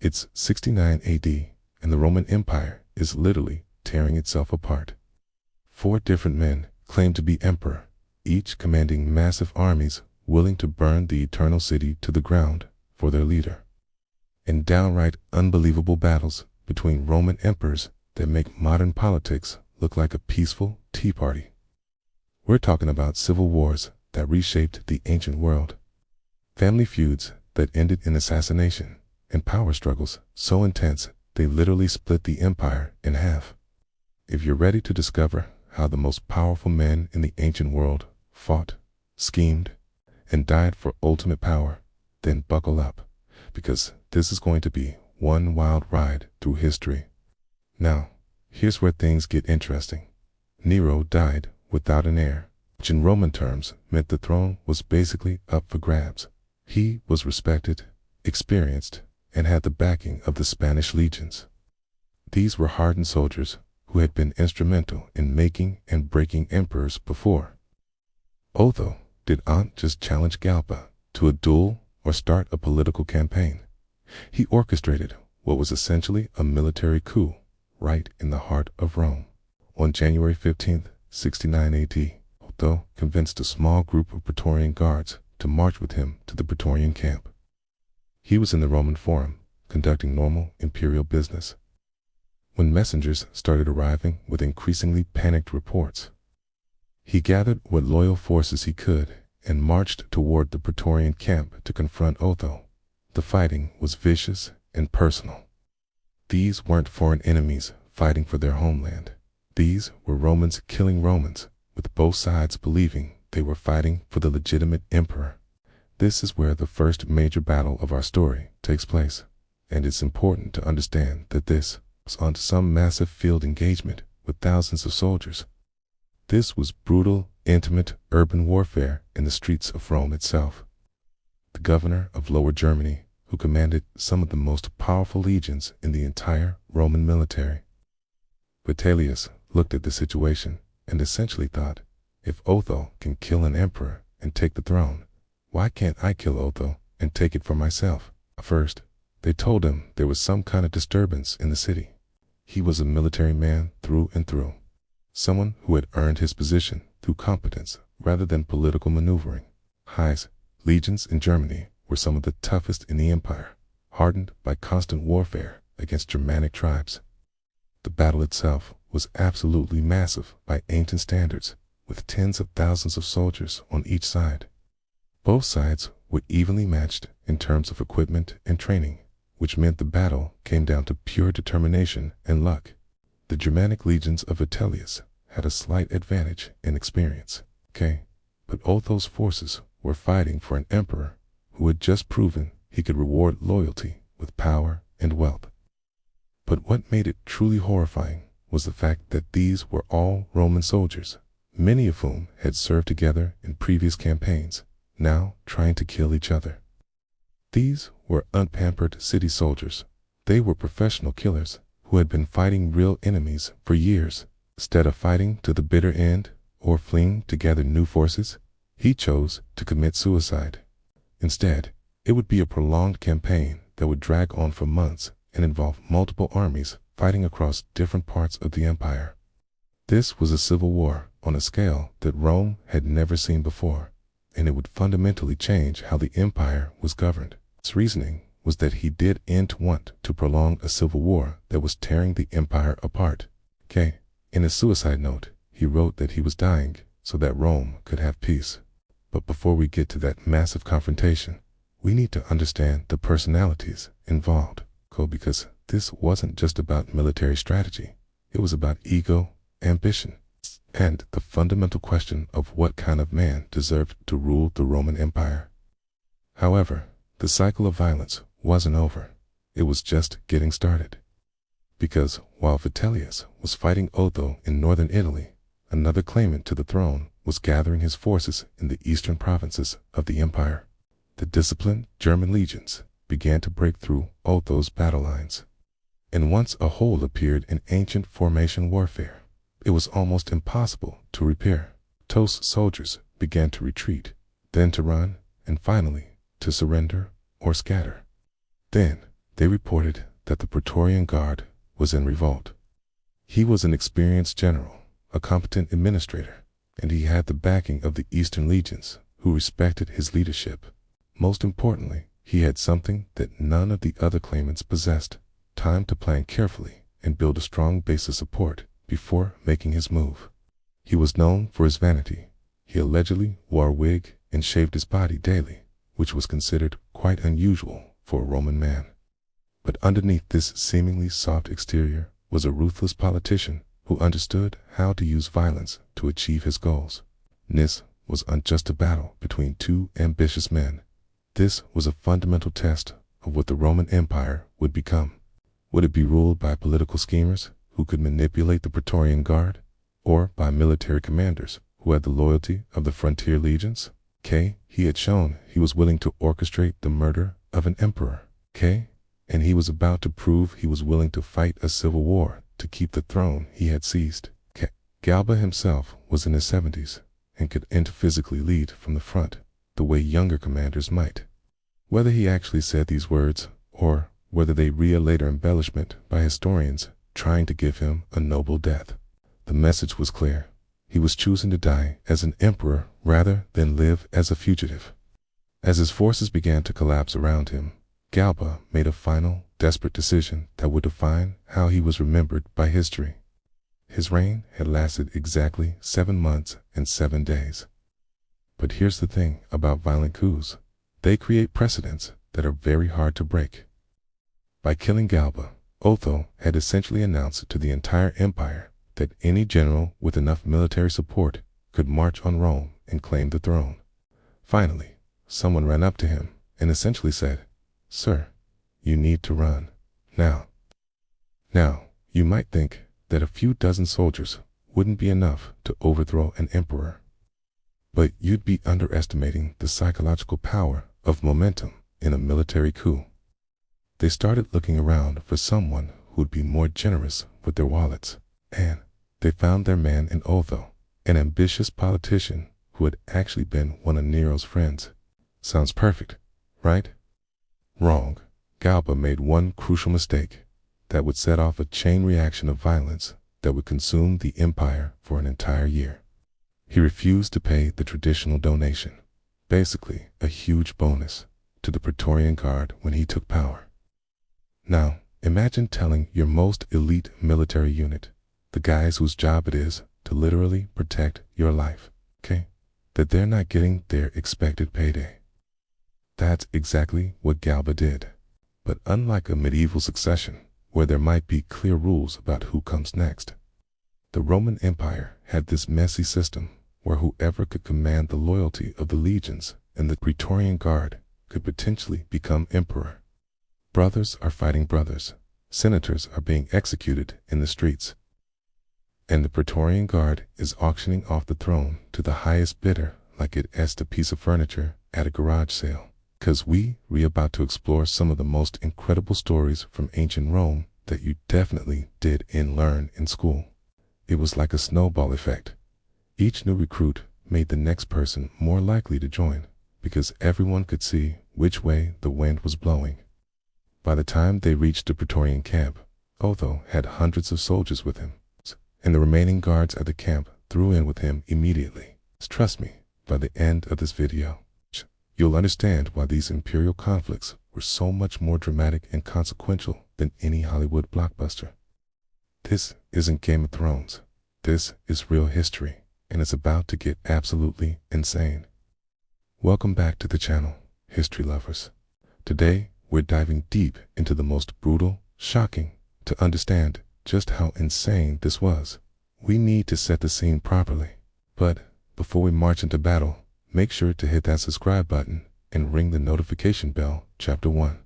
It's 69 AD, and the Roman Empire is literally tearing itself apart. 4 different men claim to be emperor, each commanding massive armies willing to burn the eternal city to the ground for their leader. And downright unbelievable battles between Roman emperors that make modern politics look like a peaceful tea party. We're talking about civil wars that reshaped the ancient world, family feuds that ended in assassination, and power struggles so intense they literally split the empire in half. If you're ready to discover how the most powerful men in the ancient world fought, schemed, and died for ultimate power, then buckle up, because this is going to be one wild ride through history. Now, here's where things get interesting. Nero died without an heir, which in Roman terms meant the throne was basically up for grabs. He was respected, experienced, and had the backing of the Spanish legions. These were hardened soldiers who had been instrumental in making and breaking emperors before. Otho didn't just challenge Galba to a duel or start a political campaign. He orchestrated what was essentially a military coup right in the heart of Rome. On January 15, 69 AD, Otho convinced a small group of Praetorian guards to march with him to the Praetorian camp. He was in the Roman Forum, conducting normal imperial business, when messengers started arriving with increasingly panicked reports. He gathered what loyal forces he could and marched toward the Praetorian camp to confront Otho. The fighting was vicious and personal. These weren't foreign enemies fighting for their homeland. These were Romans killing Romans, with both sides believing they were fighting for the legitimate emperor. This is where the first major battle of our story takes place, and it's important to understand that this was on some massive field engagement with thousands of soldiers. This was brutal, intimate, urban warfare in the streets of Rome itself. The governor of Lower Germany, who commanded some of the most powerful legions in the entire Roman military, Vitellius, looked at the situation and essentially thought, if Otho can kill an emperor and take the throne, why can't I kill Otho and take it for myself? First, they told him there was some kind of disturbance in the city. He was a military man through and through, someone who had earned his position through competence rather than political maneuvering. His legions in Germany were some of the toughest in the empire, hardened by constant warfare against Germanic tribes. The battle itself was absolutely massive by ancient standards, with tens of thousands of soldiers on each side. Both sides were evenly matched in terms of equipment and training, which meant the battle came down to pure determination and luck. The Germanic legions of Vitellius had a slight advantage in experience, but Otho's forces were fighting for an emperor who had just proven he could reward loyalty with power and wealth. But what made it truly horrifying was the fact that these were all Roman soldiers, many of whom had served together in previous campaigns, now trying to kill each other. These were unpampered city soldiers. They were professional killers who had been fighting real enemies for years. Instead of fighting to the bitter end or fleeing to gather new forces, he chose to commit suicide. Instead, it would be a prolonged campaign that would drag on for months and involve multiple armies fighting across different parts of the empire. This was a civil war on a scale that Rome had never seen before, and it would fundamentally change how the empire was governed. Its reasoning was that he didn't want to prolong a civil war that was tearing the empire apart. In his suicide note, he wrote that he was dying so that Rome could have peace. But before we get to that massive confrontation, we need to understand the personalities involved, because this wasn't just about military strategy. It was about ego, ambition, and the fundamental question of what kind of man deserved to rule the Roman Empire. However, the cycle of violence wasn't over. It was just getting started. Because while Vitellius was fighting Otho in northern Italy, another claimant to the throne was gathering his forces in the eastern provinces of the empire. The disciplined German legions began to break through Otho's battle lines. And once a hole appeared in ancient formation warfare, it was almost impossible to repair. Otho's soldiers began to retreat, then to run, and finally to surrender or scatter. Then They reported that the Praetorian Guard was in revolt. He was an experienced general, a competent administrator, and he had the backing of the Eastern legions, who respected his leadership. Most importantly, he had something that none of the other claimants possessed: time to plan carefully and build a strong base of support before making his move. He was known for his vanity. He allegedly wore a wig and shaved his body daily, which was considered quite unusual for a Roman man. But underneath this seemingly soft exterior was a ruthless politician who understood how to use violence to achieve his goals. This wasn't just a battle between two ambitious men. This was a fundamental test of what the Roman Empire would become. Would it be ruled by political schemers who could manipulate the Praetorian Guard, or by military commanders who had the loyalty of the frontier legions? He had shown he was willing to orchestrate the murder of an emperor. And he was about to prove he was willing to fight a civil war to keep the throne he had seized. Galba himself was in his 70s and could physically lead from the front the way younger commanders might. Whether he actually said these words, or whether they read a later embellishment by historians trying to give him a noble death, the message was clear. He was choosing to die as an emperor rather than live as a fugitive. As his forces began to collapse around him, Galba made a final, desperate decision that would define how he was remembered by history. His reign had lasted exactly 7 months and 7 days. But here's the thing about violent coups: they create precedents that are very hard to break. By killing Galba, Otho had essentially announced to the entire empire that any general with enough military support could march on Rome and claim the throne. Finally, someone ran up to him and essentially said, "Sir, you need to run now." Now, you might think that a few dozen soldiers wouldn't be enough to overthrow an emperor. But you'd be underestimating the psychological power of momentum in a military coup. They started looking around for someone who'd be more generous with their wallets, and they found their man in Otho, an ambitious politician who had actually been one of Nero's friends. Sounds perfect, right? Wrong. Galba made one crucial mistake that would set off a chain reaction of violence that would consume the empire for an entire year. He refused to pay the traditional donation, basically a huge bonus, to the Praetorian Guard when he took power. Now, imagine telling your most elite military unit, the guys whose job it is to literally protect your life, that they're not getting their expected payday. That's exactly what Galba did. But unlike a medieval succession, where there might be clear rules about who comes next, the Roman Empire had this messy system where whoever could command the loyalty of the legions and the Praetorian Guard could potentially become emperor. Brothers are fighting brothers. Senators are being executed in the streets. And the Praetorian Guard is auctioning off the throne to the highest bidder like it is a piece of furniture at a garage sale. Because we're about to explore some of the most incredible stories from ancient Rome that you definitely didn't learn in school. It was like a snowball effect. Each new recruit made the next person more likely to join because everyone could see which way the wind was blowing. By the time they reached the Praetorian camp, Otho had hundreds of soldiers with him, and the remaining guards at the camp threw in with him immediately. Trust me, by the end of this video, you'll understand why these imperial conflicts were so much more dramatic and consequential than any Hollywood blockbuster. This isn't Game of Thrones. This is real history, and it's about to get absolutely insane. Welcome back to the channel, history lovers. Today, we're diving deep into the most brutal, shocking. To understand just how insane this was, we need to set the scene properly. But before we march into battle, make sure to hit that subscribe button and ring the notification bell. Chapter 1.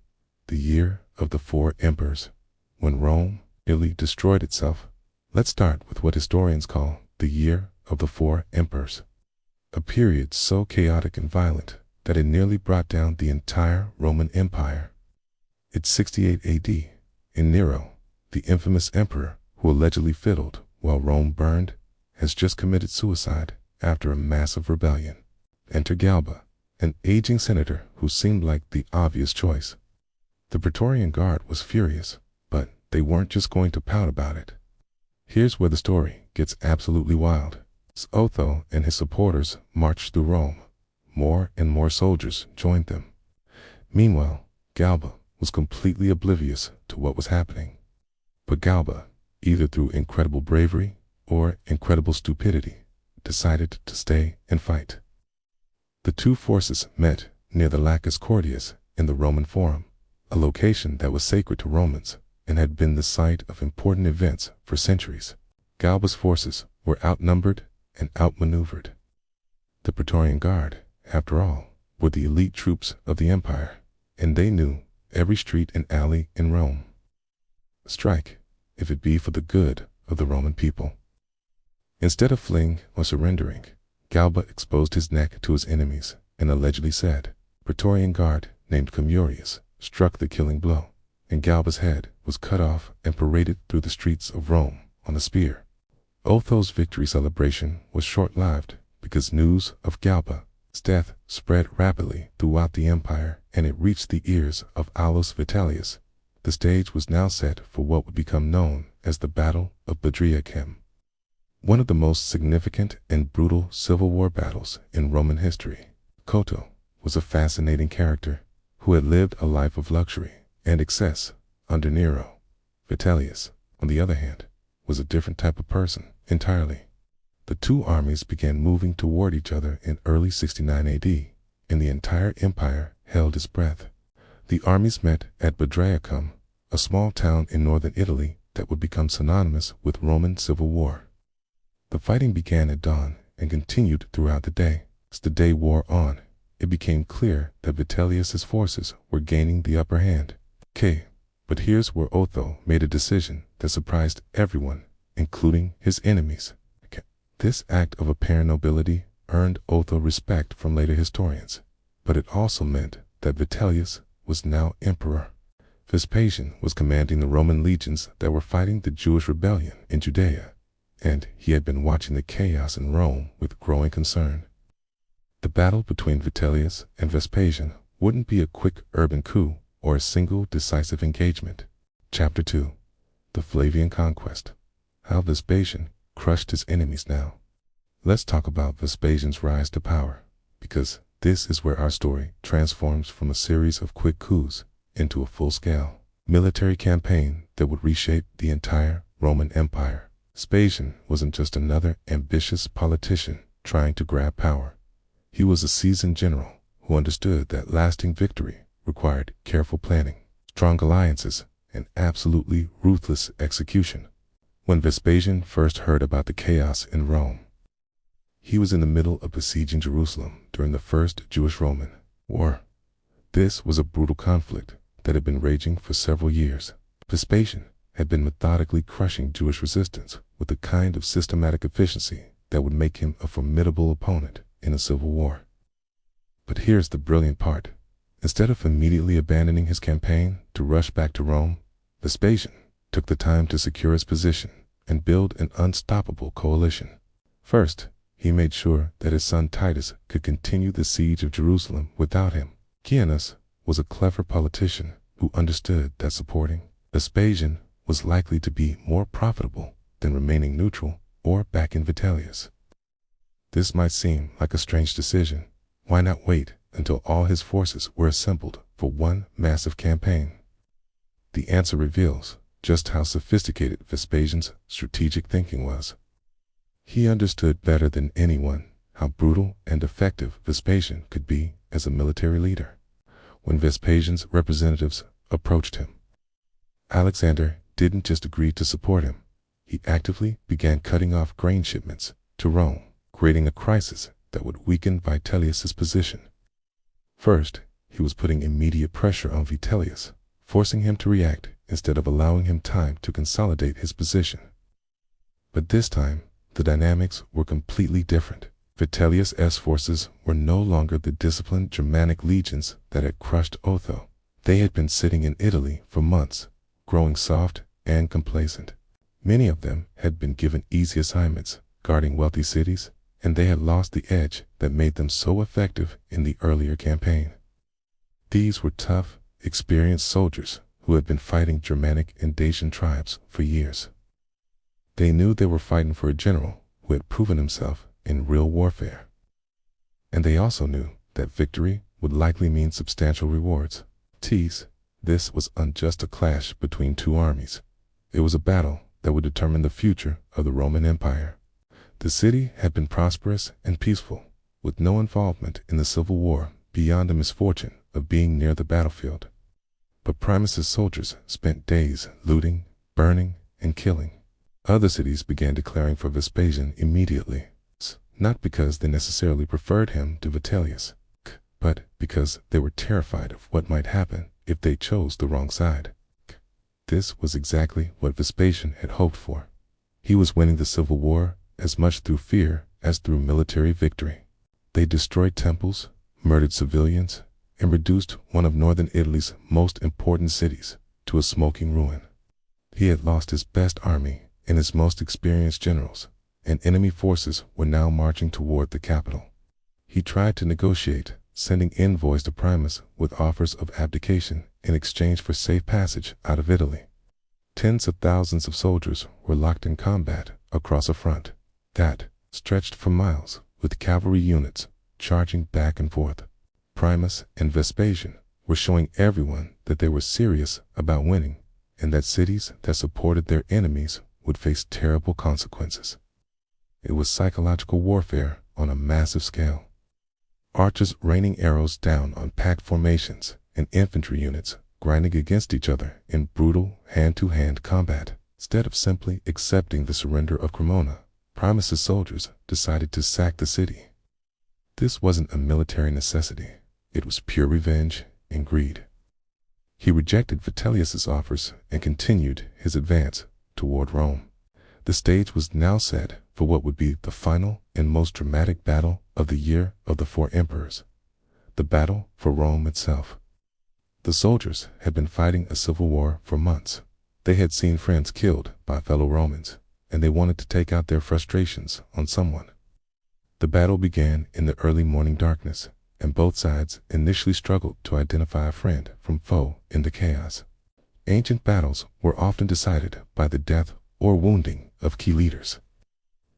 The Year of the Four Emperors. When Rome nearly destroyed itself. Let's start with what historians call the Year of the Four Emperors. A period so chaotic and violent that it nearly brought down the entire Roman Empire. It's 68 AD, and Nero, the infamous emperor who allegedly fiddled while Rome burned, has just committed suicide after a massive rebellion. Enter Galba, an aging senator who seemed like the obvious choice. The Praetorian Guard was furious, but they weren't just going to pout about it. Here's where the story gets absolutely wild. As Otho and his supporters marched through Rome, more and more soldiers joined them. Meanwhile, Galba was completely oblivious to what was happening. But Galba, either through incredible bravery or incredible stupidity, decided to stay and fight. The two forces met near the Lacus Cordius in the Roman Forum, a location that was sacred to Romans and had been the site of important events for centuries. Galba's forces were outnumbered and outmaneuvered. The Praetorian Guard, after all, were the elite troops of the empire, and they knew every street and alley in Rome. Strike, if it be for the good of the Roman people. Instead of fleeing or surrendering, Galba exposed his neck to his enemies and allegedly said, Praetorian Guard named Camurius struck the killing blow, and Galba's head was cut off and paraded through the streets of Rome on a spear. Otho's victory celebration was short-lived because news of Galba's death spread rapidly throughout the empire and it reached the ears of Aulus Vitellius. The stage was now set for what would become known as the Battle of Bedriacum, one of the most significant and brutal civil war battles in Roman history. Cotto was a fascinating character who had lived a life of luxury and excess under Nero. Vitellius, on the other hand, was a different type of person entirely. The two armies began moving toward each other in early 69 AD, and the entire empire held its breath. The armies met at Bedriacum, a small town in northern Italy that would become synonymous with Roman civil war. The fighting began at dawn and continued throughout the day. As the day wore on, it became clear that Vitellius's forces were gaining the upper hand. But here's where Otho made a decision that surprised everyone, including his enemies. This act of apparent nobility earned Otho respect from later historians, but it also meant that Vitellius was now emperor. Vespasian was commanding the Roman legions that were fighting the Jewish rebellion in Judea, and he had been watching the chaos in Rome with growing concern. The battle between Vitellius and Vespasian wouldn't be a quick urban coup or a single decisive engagement. Chapter 2. The Flavian Conquest. How Vespasian crushed his enemies now. Let's talk about Vespasian's rise to power, because this is where our story transforms from a series of quick coups into a full-scale military campaign that would reshape the entire Roman Empire. Vespasian wasn't just another ambitious politician trying to grab power. He was a seasoned general who understood that lasting victory required careful planning, strong alliances, and absolutely ruthless execution. When Vespasian first heard about the chaos in Rome, he was in the middle of besieging Jerusalem during the First Jewish-Roman War. This was a brutal conflict that had been raging for several years. Vespasian had been methodically crushing Jewish resistance with a kind of systematic efficiency that would make him a formidable opponent in a civil war. But here's the brilliant part. Instead of immediately abandoning his campaign to rush back to Rome, Vespasian took the time to secure his position and build an unstoppable coalition. First, he made sure that his son Titus could continue the siege of Jerusalem without him. Cianus was a clever politician who understood that supporting Vespasian was likely to be more profitable than remaining neutral or backing Vitellius. This might seem like a strange decision. Why not wait until all his forces were assembled for one massive campaign? The answer reveals just how sophisticated Vespasian's strategic thinking was. He understood better than anyone how brutal and effective Vespasian could be as a military leader. When Vespasian's representatives approached him, Alexander didn't just agree to support him. He actively began cutting off grain shipments to Rome, creating a crisis that would weaken Vitellius's position. First, he was putting immediate pressure on Vitellius, forcing him to react instead of allowing him time to consolidate his position. But this time, the dynamics were completely different. Vitellius's forces were no longer the disciplined Germanic legions that had crushed Otho. They had been sitting in Italy for months, growing soft and complacent. Many of them had been given easy assignments, guarding wealthy cities, and they had lost the edge that made them so effective in the earlier campaign. These were tough, experienced soldiers who had been fighting Germanic and Dacian tribes for years. They knew they were fighting for a general who had proven himself in real warfare. And they also knew that victory would likely mean substantial rewards. This was just a clash between two armies. It was a battle that would determine the future of the Roman Empire. The city had been prosperous and peaceful, with no involvement in the civil war beyond the misfortune of being near the battlefield. But Primus's soldiers spent days looting, burning, and killing. Other cities began declaring for Vespasian immediately, not because they necessarily preferred him to Vitellius, but because they were terrified of what might happen if they chose the wrong side. This was exactly what Vespasian had hoped for. He was winning the civil war as much through fear as through military victory. They destroyed temples, murdered civilians, and reduced one of northern Italy's most important cities to a smoking ruin. He had lost his best army and his most experienced generals, and enemy forces were now marching toward the capital. He tried to negotiate, sending envoys to Primus with offers of abdication in exchange for safe passage out of Italy. Tens of thousands of soldiers were locked in combat across a front that stretched for miles, with cavalry units charging back and forth. Primus and Vespasian were showing everyone that they were serious about winning, and that cities that supported their enemies would face terrible consequences. It was psychological warfare on a massive scale. Archers raining arrows down on packed formations and infantry units grinding against each other in brutal hand-to-hand combat. Instead of simply accepting the surrender of Cremona, Primus's soldiers decided to sack the city. This wasn't a military necessity. It was pure revenge and greed. He rejected Vitellius's offers and continued his advance toward Rome. The stage was now set for what would be the final and most dramatic battle of the Year of the Four Emperors, the battle for Rome itself. The soldiers had been fighting a civil war for months. They had seen friends killed by fellow Romans, and they wanted to take out their frustrations on someone. The battle began in the early morning darkness, and both sides initially struggled to identify a friend from foe in the chaos. Ancient battles were often decided by the death or wounding of key leaders,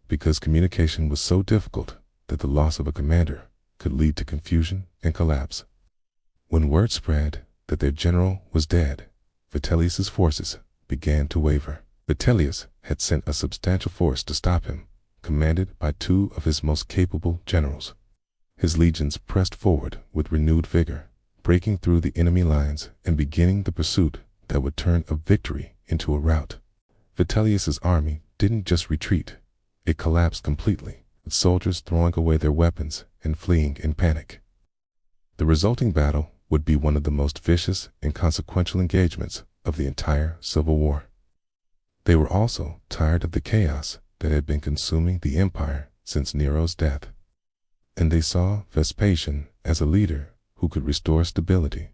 because communication was so difficult that the loss of a commander could lead to confusion and collapse. When word spread that their general was dead, Vitellius's forces began to waver. Vitellius had sent a substantial force to stop him, commanded by two of his most capable generals. His legions pressed forward with renewed vigor, breaking through the enemy lines and beginning the pursuit that would turn a victory into a rout. Vitellius's army didn't just retreat, it collapsed completely, with soldiers throwing away their weapons and fleeing in panic. The resulting battle would be one of the most vicious and consequential engagements of the entire civil war. They were also tired of the chaos that had been consuming the empire since Nero's death, and they saw Vespasian as a leader who could restore stability.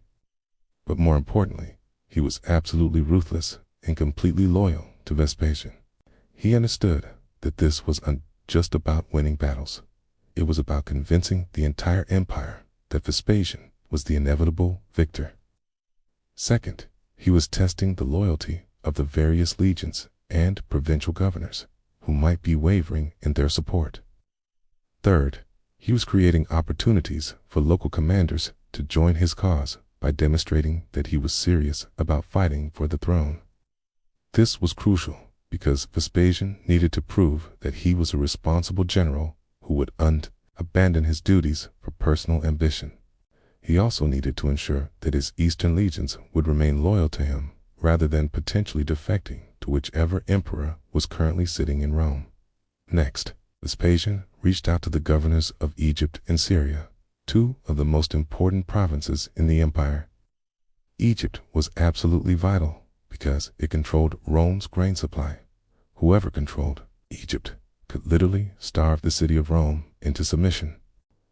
But more importantly, he was absolutely ruthless and completely loyal to Vespasian. He understood that this was just about winning battles. It was about convincing the entire empire that Vespasian was the inevitable victor. Second, he was testing the loyalty of the various legions and provincial governors who might be wavering in their support. Third, he was creating opportunities for local commanders to join his cause by demonstrating that he was serious about fighting for the throne. This was crucial because Vespasian needed to prove that he was a responsible general who would abandon his duties for personal ambition. He also needed to ensure that his eastern legions would remain loyal to him rather than potentially defecting to whichever emperor was currently sitting in Rome. Next, Vespasian reached out to the governors of Egypt and Syria, two of the most important provinces in the empire. Egypt was absolutely vital because it controlled Rome's grain supply. Whoever controlled Egypt could literally starve the city of Rome into submission.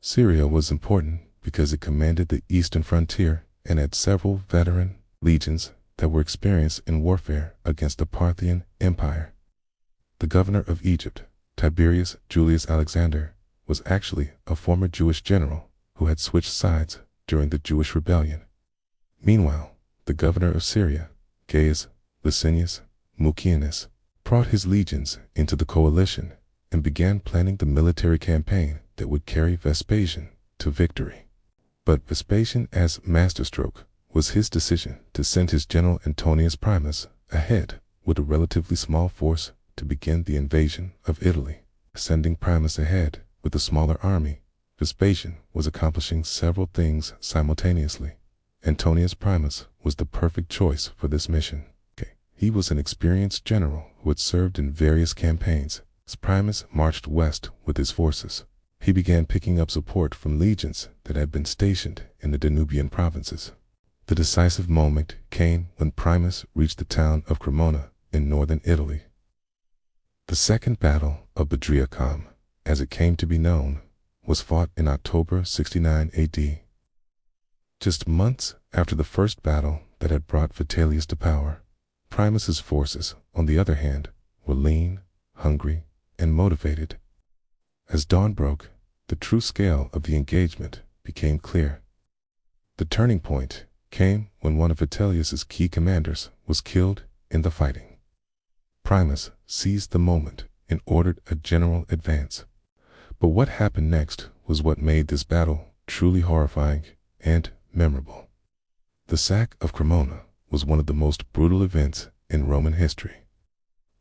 Syria was important because it commanded the eastern frontier and had several veteran legions that were experienced in warfare against the Parthian Empire. The governor of Egypt, Tiberius Julius Alexander, was actually a former Jewish general who had switched sides during the Jewish rebellion. Meanwhile, the governor of Syria, Gaius Licinius Mucianus, brought his legions into the coalition and began planning the military campaign that would carry Vespasian to victory. But Vespasian, as masterstroke, was his decision to send his general Antonius Primus ahead with a relatively small force to begin the invasion of Italy. Sending Primus ahead with a smaller army, Vespasian was accomplishing several things simultaneously. Antonius Primus was the perfect choice for this mission. He was an experienced general who had served in various campaigns. As Primus marched west with his forces, he began picking up support from legions that had been stationed in the Danubian provinces. The decisive moment came when Primus reached the town of Cremona in northern Italy. The Second Battle of Bedriacum, as it came to be known, was fought in October 69 AD. Just months after the first battle that had brought Vitellius to power, Primus's forces, on the other hand, were lean, hungry, and motivated. As dawn broke, the true scale of the engagement became clear. The turning point came when one of Vitellius's key commanders was killed in the fighting. Primus seized the moment and ordered a general advance. But what happened next was what made this battle truly horrifying and memorable. The sack of Cremona was one of the most brutal events in Roman history.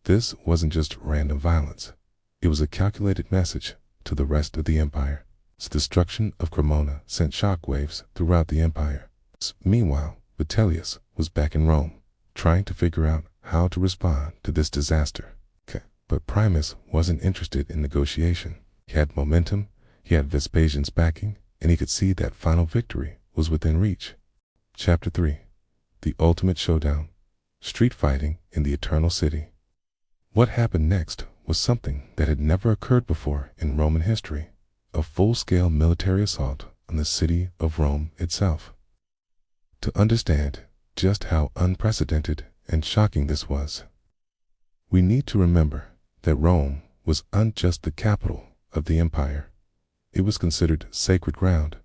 This wasn't just random violence. It was a calculated message to the rest of the empire. The destruction of Cremona sent shockwaves throughout the empire. Meanwhile, Vitellius was back in Rome, trying to figure out how to respond to this disaster. But Primus wasn't interested in negotiation. He had momentum, he had Vespasian's backing, and he could see that final victory was within reach. Chapter 3. The Ultimate Showdown. Street Fighting in the Eternal City. What happened next was something that had never occurred before in Roman history: a full-scale military assault on the city of Rome itself. To understand just how unprecedented and shocking this was, we need to remember that Rome was not just the capital of the empire. It was considered sacred ground.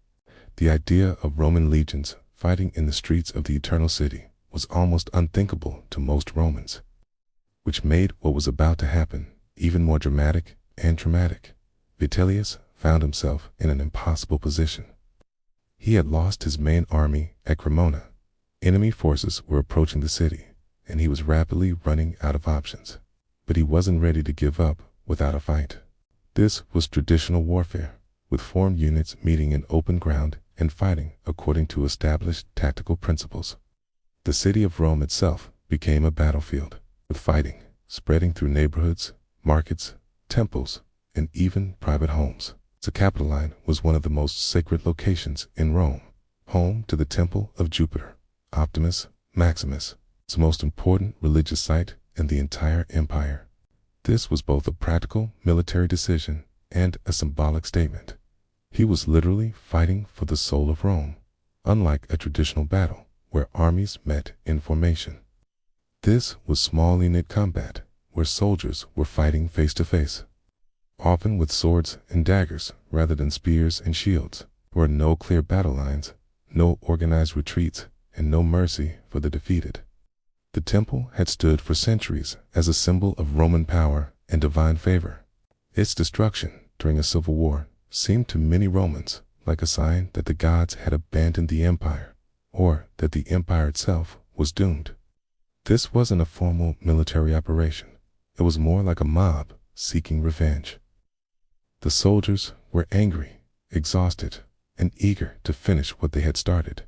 The idea of Roman legions fighting in the streets of the Eternal City was almost unthinkable to most Romans, which made what was about to happen even more dramatic and traumatic. Vitellius found himself in an impossible position. He had lost his main army at Cremona. Enemy forces were approaching the city, and he was rapidly running out of options. But he wasn't ready to give up without a fight. This was traditional warfare, with formed units meeting in open ground and fighting according to established tactical principles. The city of Rome itself became a battlefield, with fighting spreading through neighborhoods, markets, temples, and even private homes. The Capitoline was one of the most sacred locations in Rome, home to the Temple of Jupiter, Optimus Maximus, its most important religious site in the entire empire. This was both a practical military decision and a symbolic statement. He was literally fighting for the soul of Rome, unlike a traditional battle where armies met in formation. This was small unit combat, where soldiers were fighting face to face, often with swords and daggers rather than spears and shields. There were no clear battle lines, no organized retreats, and no mercy for the defeated. The temple had stood for centuries as a symbol of Roman power and divine favor. Its destruction during a civil war seemed to many Romans like a sign that the gods had abandoned the empire, or that the empire itself was doomed. This wasn't a formal military operation. It was more like a mob seeking revenge. The soldiers were angry, exhausted, and eager to finish what they had started.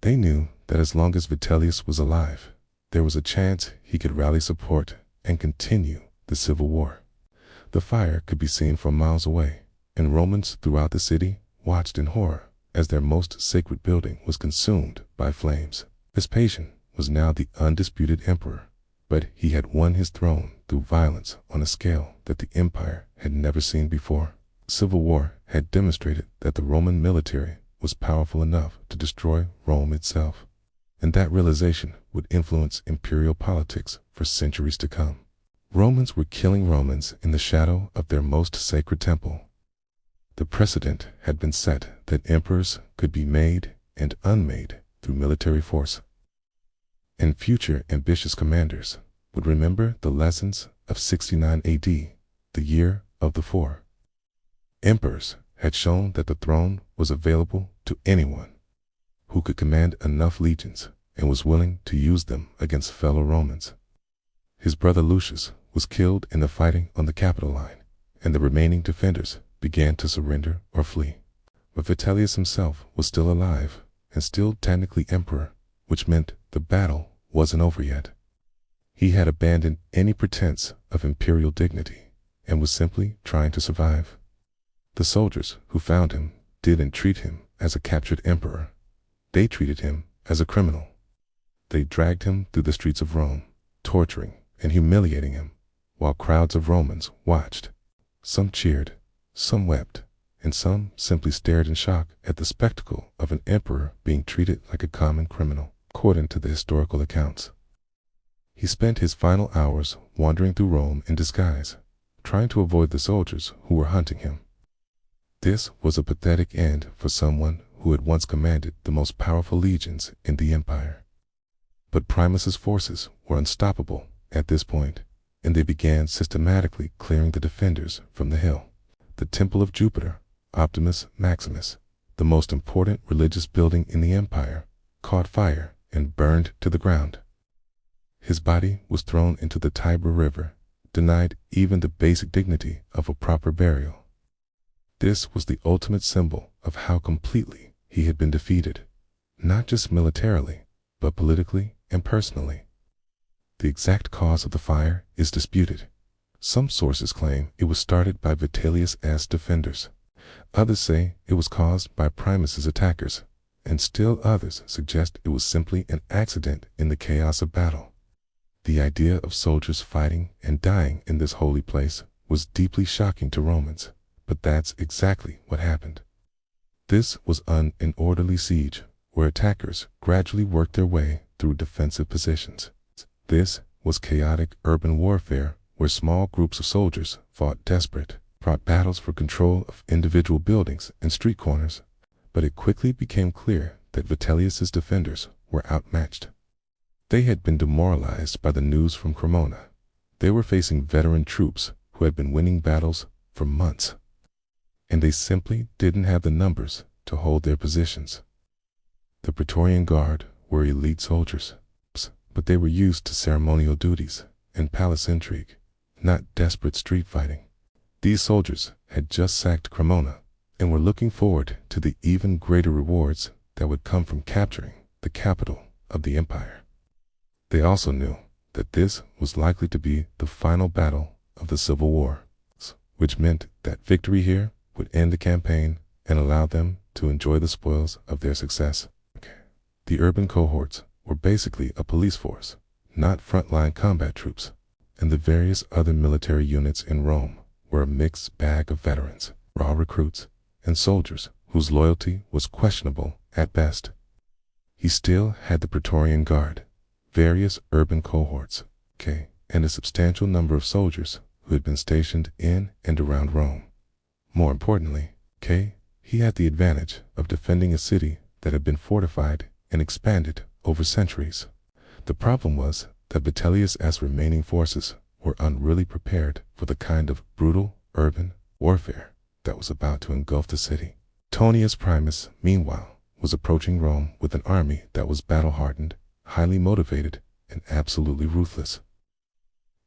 They knew that as long as Vitellius was alive, there was a chance he could rally support and continue the civil war. The fire could be seen from miles away, and Romans throughout the city watched in horror as their most sacred building was consumed by flames. Vespasian was now the undisputed emperor, but he had won his throne through violence on a scale that the empire had never seen before. Civil war had demonstrated that the Roman military was powerful enough to destroy Rome itself, and that realization would influence imperial politics for centuries to come. Romans were killing Romans in the shadow of their most sacred temple. The precedent had been set that emperors could be made and unmade through military force. and future ambitious commanders would remember the lessons of 69 AD, the year of the four emperors, had shown that the throne was available to anyone who could command enough legions and was willing to use them against fellow Romans. His brother Lucius was killed in the fighting on the Capitol line, and the remaining defenders began to surrender or flee. But Vitellius himself was still alive and still technically emperor, which meant the battle wasn't over yet. He had abandoned any pretense of imperial dignity and was simply trying to survive. The soldiers who found him didn't treat him as a captured emperor. They treated him as a criminal. They dragged him through the streets of Rome, torturing and humiliating him, while crowds of Romans watched. Some cheered, some wept, and some simply stared in shock at the spectacle of an emperor being treated like a common criminal, according to the historical accounts. He spent his final hours wandering through Rome in disguise, trying to avoid the soldiers who were hunting him. This was a pathetic end for someone who had once commanded the most powerful legions in the empire. But Primus's forces were unstoppable at this point, and they began systematically clearing the defenders from the hill. The Temple of Jupiter, Optimus Maximus, the most important religious building in the empire, caught fire and burned to the ground. His body was thrown into the Tiber River, denied even the basic dignity of a proper burial. This was the ultimate symbol of how completely he had been defeated, not just militarily, but politically and personally. The exact cause of the fire is disputed. Some sources claim it was started by Vitellius' defenders. Others say it was caused by Primus's attackers, and still others suggest it was simply an accident in the chaos of battle. The idea of soldiers fighting and dying in this holy place was deeply shocking to Romans, but that's exactly what happened. This was an orderly siege, where attackers gradually worked their way through defensive positions. This was chaotic urban warfare, where small groups of soldiers fought desperate battles for control of individual buildings and street corners, but it quickly became clear that Vitellius' defenders were outmatched. They had been demoralized by the news from Cremona. They were facing veteran troops who had been winning battles for months, and they simply didn't have the numbers to hold their positions. The Praetorian Guard were elite soldiers, but they were used to ceremonial duties and palace intrigue, not desperate street fighting. These soldiers had just sacked Cremona and were looking forward to the even greater rewards that would come from capturing the capital of the empire. They also knew that this was likely to be the final battle of the Civil War, which meant that victory here would end the campaign and allow them to enjoy the spoils of their success. The urban cohorts were basically a police force, not frontline combat troops, and the various other military units in Rome were a mixed bag of veterans, raw recruits, and soldiers whose loyalty was questionable at best. He still had the Praetorian Guard, various urban cohorts, and a substantial number of soldiers who had been stationed in and around Rome. More importantly, he had the advantage of defending a city that had been fortified and expanded over centuries. The problem was that Vitellius' remaining forces were unreally prepared for the kind of brutal urban warfare that was about to engulf the city. Antonius Primus, meanwhile, was approaching Rome with an army that was battle-hardened, highly motivated, and absolutely ruthless.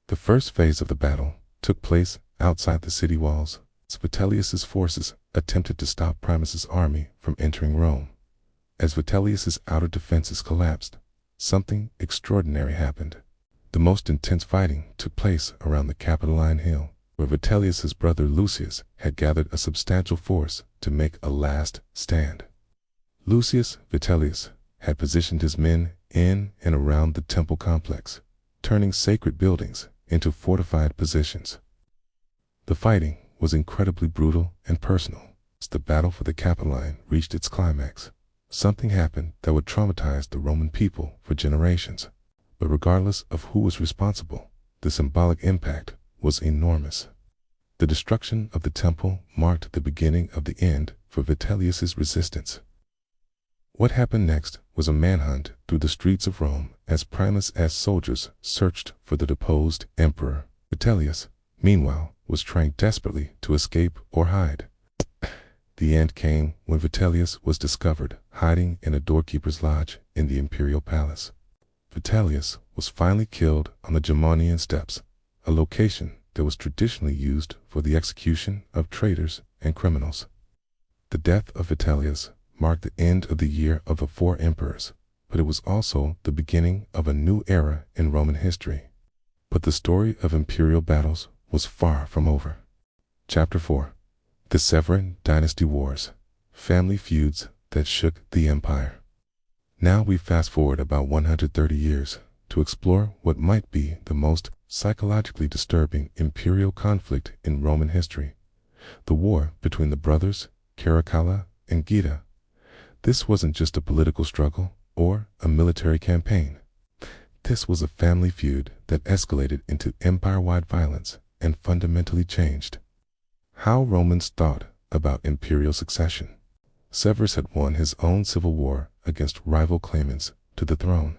The first phase of the battle took place outside the city walls. Vitellius' forces attempted to stop Primus's army from entering Rome. As Vitellius' outer defenses collapsed, something extraordinary happened. The most intense fighting took place around the Capitoline Hill, where Vitellius' brother Lucius had gathered a substantial force to make a last stand. Lucius Vitellius had positioned his men in and around the temple complex, turning sacred buildings into fortified positions. The fighting was incredibly brutal and personal. As the battle for the Capitoline reached its climax, something happened that would traumatize the Roman people for generations. But regardless of who was responsible, the symbolic impact was enormous. The destruction of the temple marked the beginning of the end for Vitellius' resistance. What happened next was a manhunt through the streets of Rome as Primus' soldiers searched for the deposed emperor. Vitellius, meanwhile, was trying desperately to escape or hide. The end came when Vitellius was discovered hiding in a doorkeeper's lodge in the imperial palace. Vitellius was finally killed on the Gemonian steps, a location that was traditionally used for the execution of traitors and criminals. The death of Vitellius marked the end of the year of the 4 emperors, but it was also the beginning of a new era in Roman history. But the story of imperial battles was far from over. Chapter 4. The Severan Dynasty Wars, family feuds that shook the empire. Now we fast forward about 130 years to explore what might be the most psychologically disturbing imperial conflict in Roman history, the war between the brothers Caracalla and Geta. This wasn't just a political struggle or a military campaign. This was a family feud that escalated into empire-wide violence and fundamentally changed how Romans thought about imperial succession. Severus had won his own civil war against rival claimants to the throne,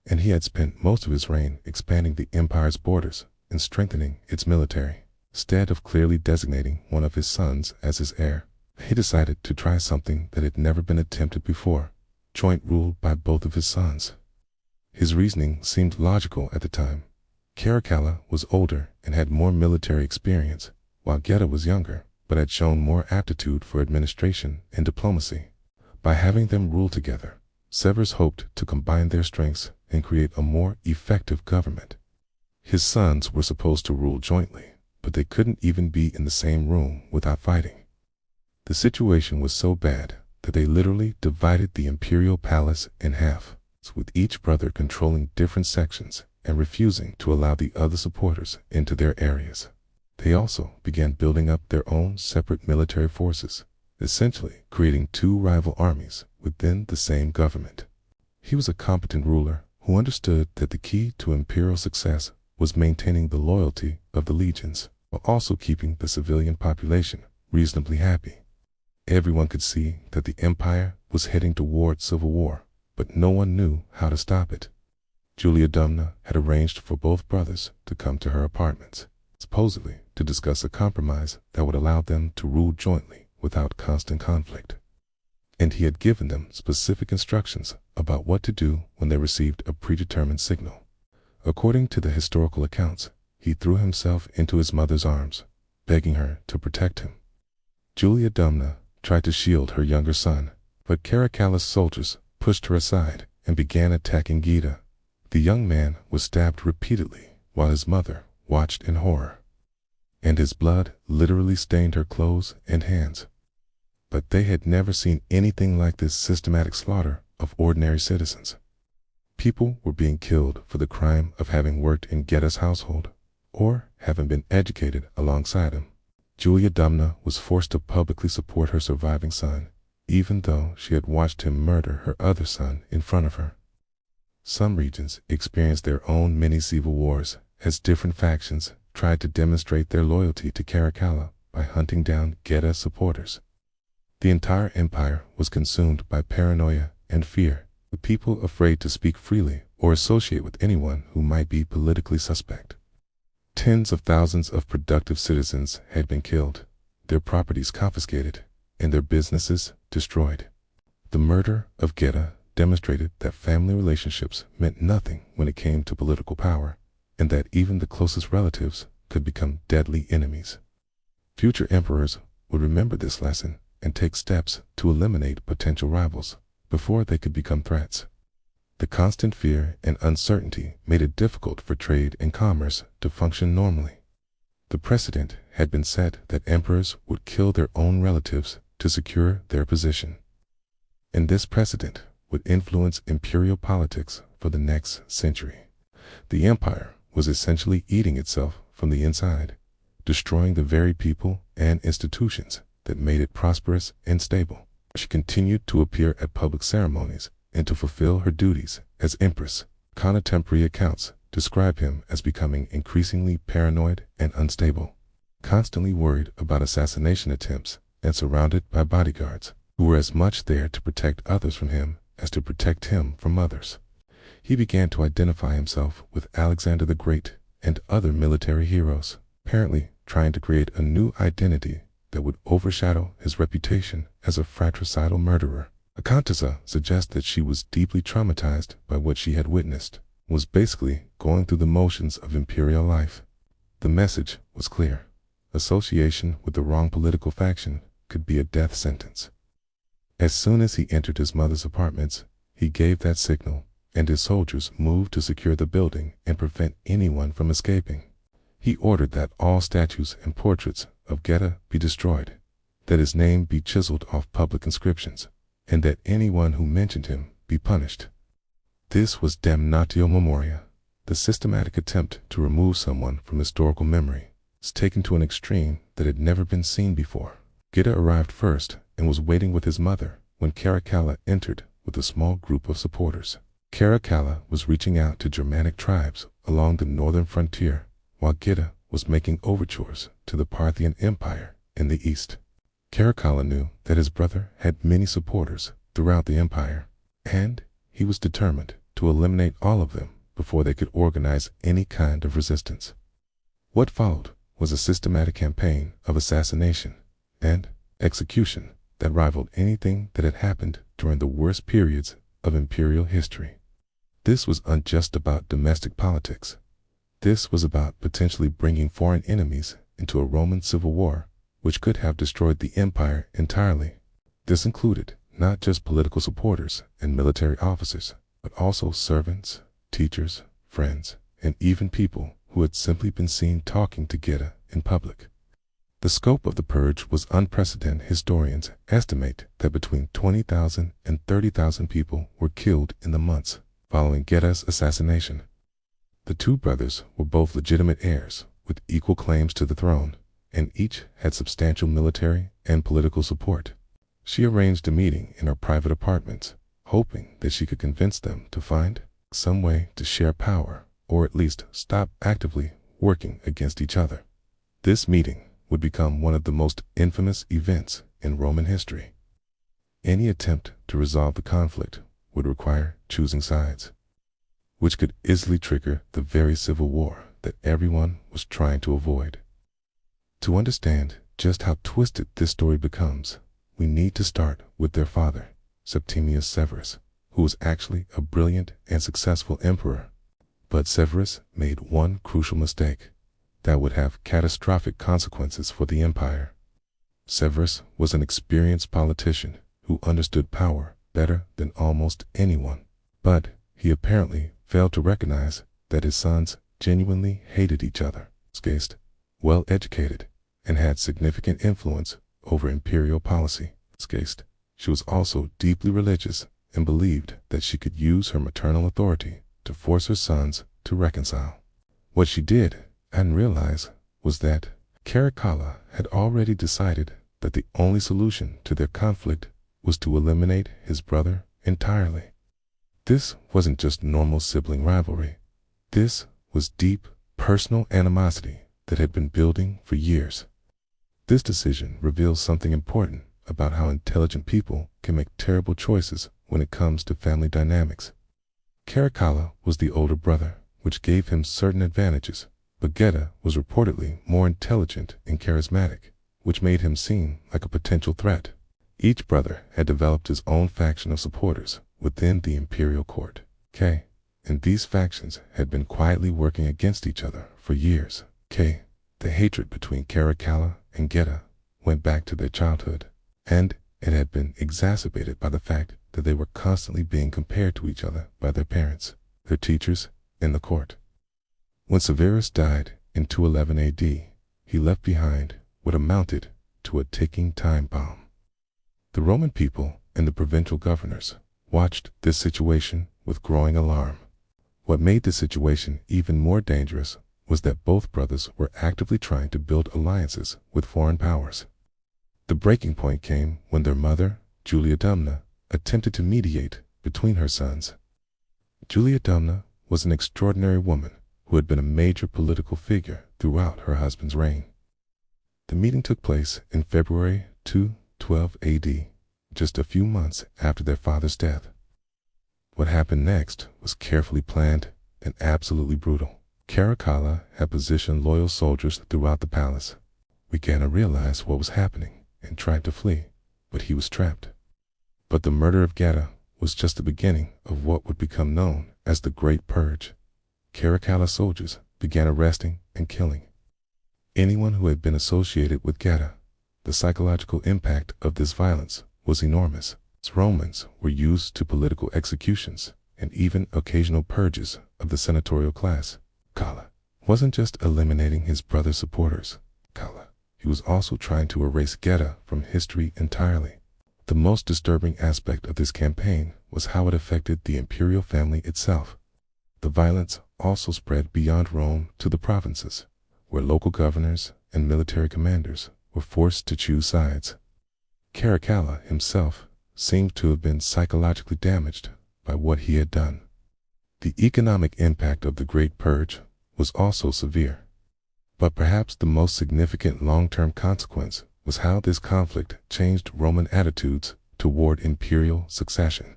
and he had spent most of his reign expanding the empire's borders and strengthening its military. Instead of clearly designating one of his sons as his heir, he decided to try something that had never been attempted before: joint rule by both of his sons. His reasoning seemed logical at the time. Caracalla was older and had more military experience, while Geta was younger, but had shown more aptitude for administration and diplomacy. By having them rule together, Severus hoped to combine their strengths and create a more effective government. His sons were supposed to rule jointly, but they couldn't even be in the same room without fighting. The situation was so bad that they literally divided the imperial palace in half, with each brother controlling different sections and refusing to allow the other supporters into their areas. They also began building up their own separate military forces, essentially creating 2 rival armies within the same government. He was a competent ruler who understood that the key to imperial success was maintaining the loyalty of the legions, while also keeping the civilian population reasonably happy. Everyone could see that the empire was heading toward civil war, but no one knew how to stop it. Julia Dumna had arranged for both brothers to come to her apartments, supposedly to discuss a compromise that would allow them to rule jointly without constant conflict. And he had given them specific instructions about what to do when they received a predetermined signal. According to the historical accounts, he threw himself into his mother's arms, begging her to protect him. Julia Dumna tried to shield her younger son, but Caracalla's soldiers pushed her aside and began attacking Geta. The young man was stabbed repeatedly while his mother watched in horror, and his blood literally stained her clothes and hands. But they had never seen anything like this systematic slaughter of ordinary citizens. People were being killed for the crime of having worked in Geta's household or having been educated alongside him. Julia Dumna was forced to publicly support her surviving son, even though she had watched him murder her other son in front of her. Some regions experienced their own mini-civil wars as different factions tried to demonstrate their loyalty to Caracalla by hunting down Geta's supporters. The entire empire was consumed by paranoia and fear, with people afraid to speak freely or associate with anyone who might be politically suspect. Tens of thousands of productive citizens had been killed, their properties confiscated, and their businesses destroyed. The murder of Geta demonstrated that family relationships meant nothing when it came to political power, and that even the closest relatives could become deadly enemies. Future emperors would remember this lesson and take steps to eliminate potential rivals before they could become threats. The constant fear and uncertainty made it difficult for trade and commerce to function normally. The precedent had been set that emperors would kill their own relatives to secure their position. And this precedent would influence imperial politics for the next century. The empire was essentially eating itself from the inside, destroying the very people and institutions that made it prosperous and stable. She continued to appear at public ceremonies and to fulfill her duties as empress. Contemporary accounts describe him as becoming increasingly paranoid and unstable, constantly worried about assassination attempts and surrounded by bodyguards. who were as much there to protect others from him as to protect him from others. He began to identify himself with Alexander the Great and other military heroes, apparently trying to create a new identity that would overshadow his reputation as a fratricidal murderer. Akantasa suggests that she was deeply traumatized by what she had witnessed, and was basically going through the motions of imperial life. The message was clear. Association with the wrong political faction could be a death sentence. As soon as he entered his mother's apartments, he gave that signal, and his soldiers moved to secure the building and prevent anyone from escaping. He ordered that all statues and portraits of Geta be destroyed, that his name be chiseled off public inscriptions, and that anyone who mentioned him be punished. This was damnatio memoria. The systematic attempt to remove someone from historical memory is taken to an extreme that had never been seen before. Geta arrived first and was waiting with his mother when Caracalla entered with a small group of supporters. Caracalla was reaching out to Germanic tribes along the northern frontier, while Geta was making overtures to the Parthian Empire in the east. Caracalla knew that his brother had many supporters throughout the empire, and he was determined to eliminate all of them before they could organize any kind of resistance. What followed was a systematic campaign of assassination and execution that rivaled anything that had happened during the worst periods of imperial history. This was not just about domestic politics. This was about potentially bringing foreign enemies into a Roman civil war, which could have destroyed the empire entirely. This included not just political supporters and military officers, but also servants, teachers, friends, and even people who had simply been seen talking to Geta in public. The scope of the purge was unprecedented. Historians estimate that between 20,000 and 30,000 people were killed in the months following Geta's assassination. The two brothers were both legitimate heirs with equal claims to the throne, and each had substantial military and political support. She arranged a meeting in her private apartments, hoping that she could convince them to find some way to share power, or at least stop actively working against each other. This meeting would become one of the most infamous events in Roman history. Any attempt to resolve the conflict would require choosing sides, which could easily trigger the very civil war that everyone was trying to avoid. To understand just how twisted this story becomes, we need to start with their father, Septimius Severus, who was actually a brilliant and successful emperor. But Severus made one crucial mistake that would have catastrophic consequences for the empire. Severus was an experienced politician who understood power better than almost anyone, but he apparently failed to recognize that his sons genuinely hated each other. Scaced, well-educated, and had significant influence over imperial policy. Scaced, she was also deeply religious and believed that she could use her maternal authority to force her sons to reconcile. What she did and realized was that Caracalla had already decided that the only solution to their conflict was to eliminate his brother entirely. This wasn't just normal sibling rivalry. This was deep, personal animosity that had been building for years. This decision reveals something important about how intelligent people can make terrible choices when it comes to family dynamics. Caracalla was the older brother, which gave him certain advantages, but Geta was reportedly more intelligent and charismatic, which made him seem like a potential threat. Each brother had developed his own faction of supporters within the imperial court, and these factions had been quietly working against each other for years. The hatred between Caracalla and Geta went back to their childhood, and it had been exacerbated by the fact that they were constantly being compared to each other by their parents, their teachers, and the court. When Severus died in 211 AD, he left behind what amounted to a ticking time bomb. The Roman people and the provincial governors watched this situation with growing alarm. What made the situation even more dangerous was that both brothers were actively trying to build alliances with foreign powers. The breaking point came when their mother, Julia Dumna, attempted to mediate between her sons. Julia Dumna was an extraordinary woman who had been a major political figure throughout her husband's reign. The meeting took place in February 212 AD, just a few months after their father's death. What happened next was carefully planned and absolutely brutal. Caracalla had positioned loyal soldiers throughout the palace. Weigana realized what was happening and tried to flee, but he was trapped. But the murder of Geta was just the beginning of what would become known as the Great Purge. Caracalla soldiers began arresting and killing anyone who had been associated with Geta. The psychological impact of this violence was enormous. Romans were used to political executions and even occasional purges of the senatorial class. Caracalla wasn't just eliminating his brother's supporters. He was also trying to erase Geta from history entirely. The most disturbing aspect of this campaign was how it affected the imperial family itself. The violence also spread beyond Rome to the provinces, where local governors and military commanders were forced to choose sides. Caracalla himself seemed to have been psychologically damaged by what he had done. The economic impact of the Great Purge was also severe. But perhaps the most significant long-term consequence was how this conflict changed Roman attitudes toward imperial succession.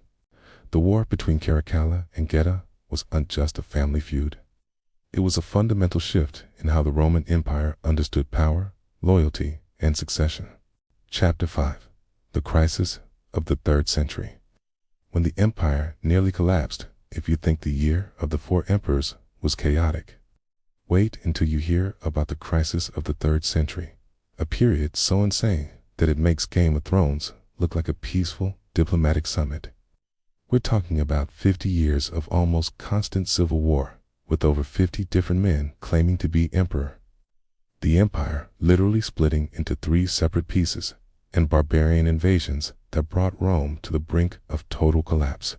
The war between Caracalla and Geta wasn't just a family feud. It was a fundamental shift in how the Roman Empire understood power, loyalty, and succession. Chapter 5. The Crisis of the 3rd Century. When the empire nearly collapsed, if you think the year of the 4 emperors was chaotic, wait until you hear about the crisis of the 3rd century, a period so insane that it makes Game of Thrones look like a peaceful diplomatic summit. We're talking about 50 years of almost constant civil war, with over 50 different men claiming to be emperor. The empire literally splitting into 3 separate pieces, and barbarian invasions that brought Rome to the brink of total collapse.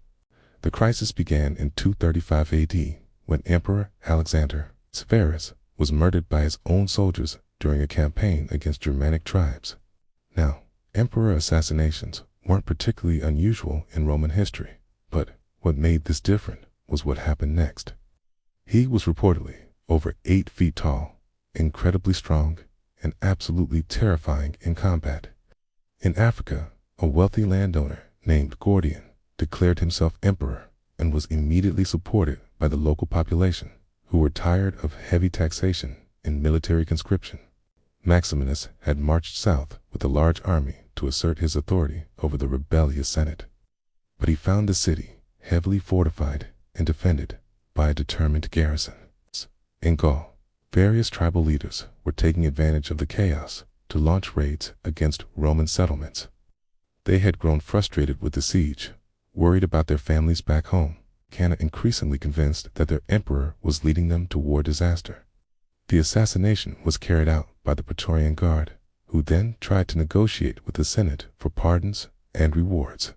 The crisis began in 235 AD, when Emperor Alexander Severus was murdered by his own soldiers during a campaign against Germanic tribes. Now, emperor assassinations weren't particularly unusual in Roman history, but what made this different was what happened next. He was reportedly over 8 feet tall, incredibly strong, and absolutely terrifying in combat. In Africa, a wealthy landowner named Gordian declared himself emperor and was immediately supported by the local population, who were tired of heavy taxation and military conscription. Maximinus had marched south with a large army to assert his authority over the rebellious Senate. But he found the city heavily fortified and defended by a determined garrison. In Gaul, various tribal leaders were taking advantage of the chaos to launch raids against Roman settlements. They had grown frustrated with the siege, worried about their families back home, and increasingly convinced that their emperor was leading them toward disaster. The assassination was carried out by the Praetorian Guard, who then tried to negotiate with the Senate for pardons and rewards.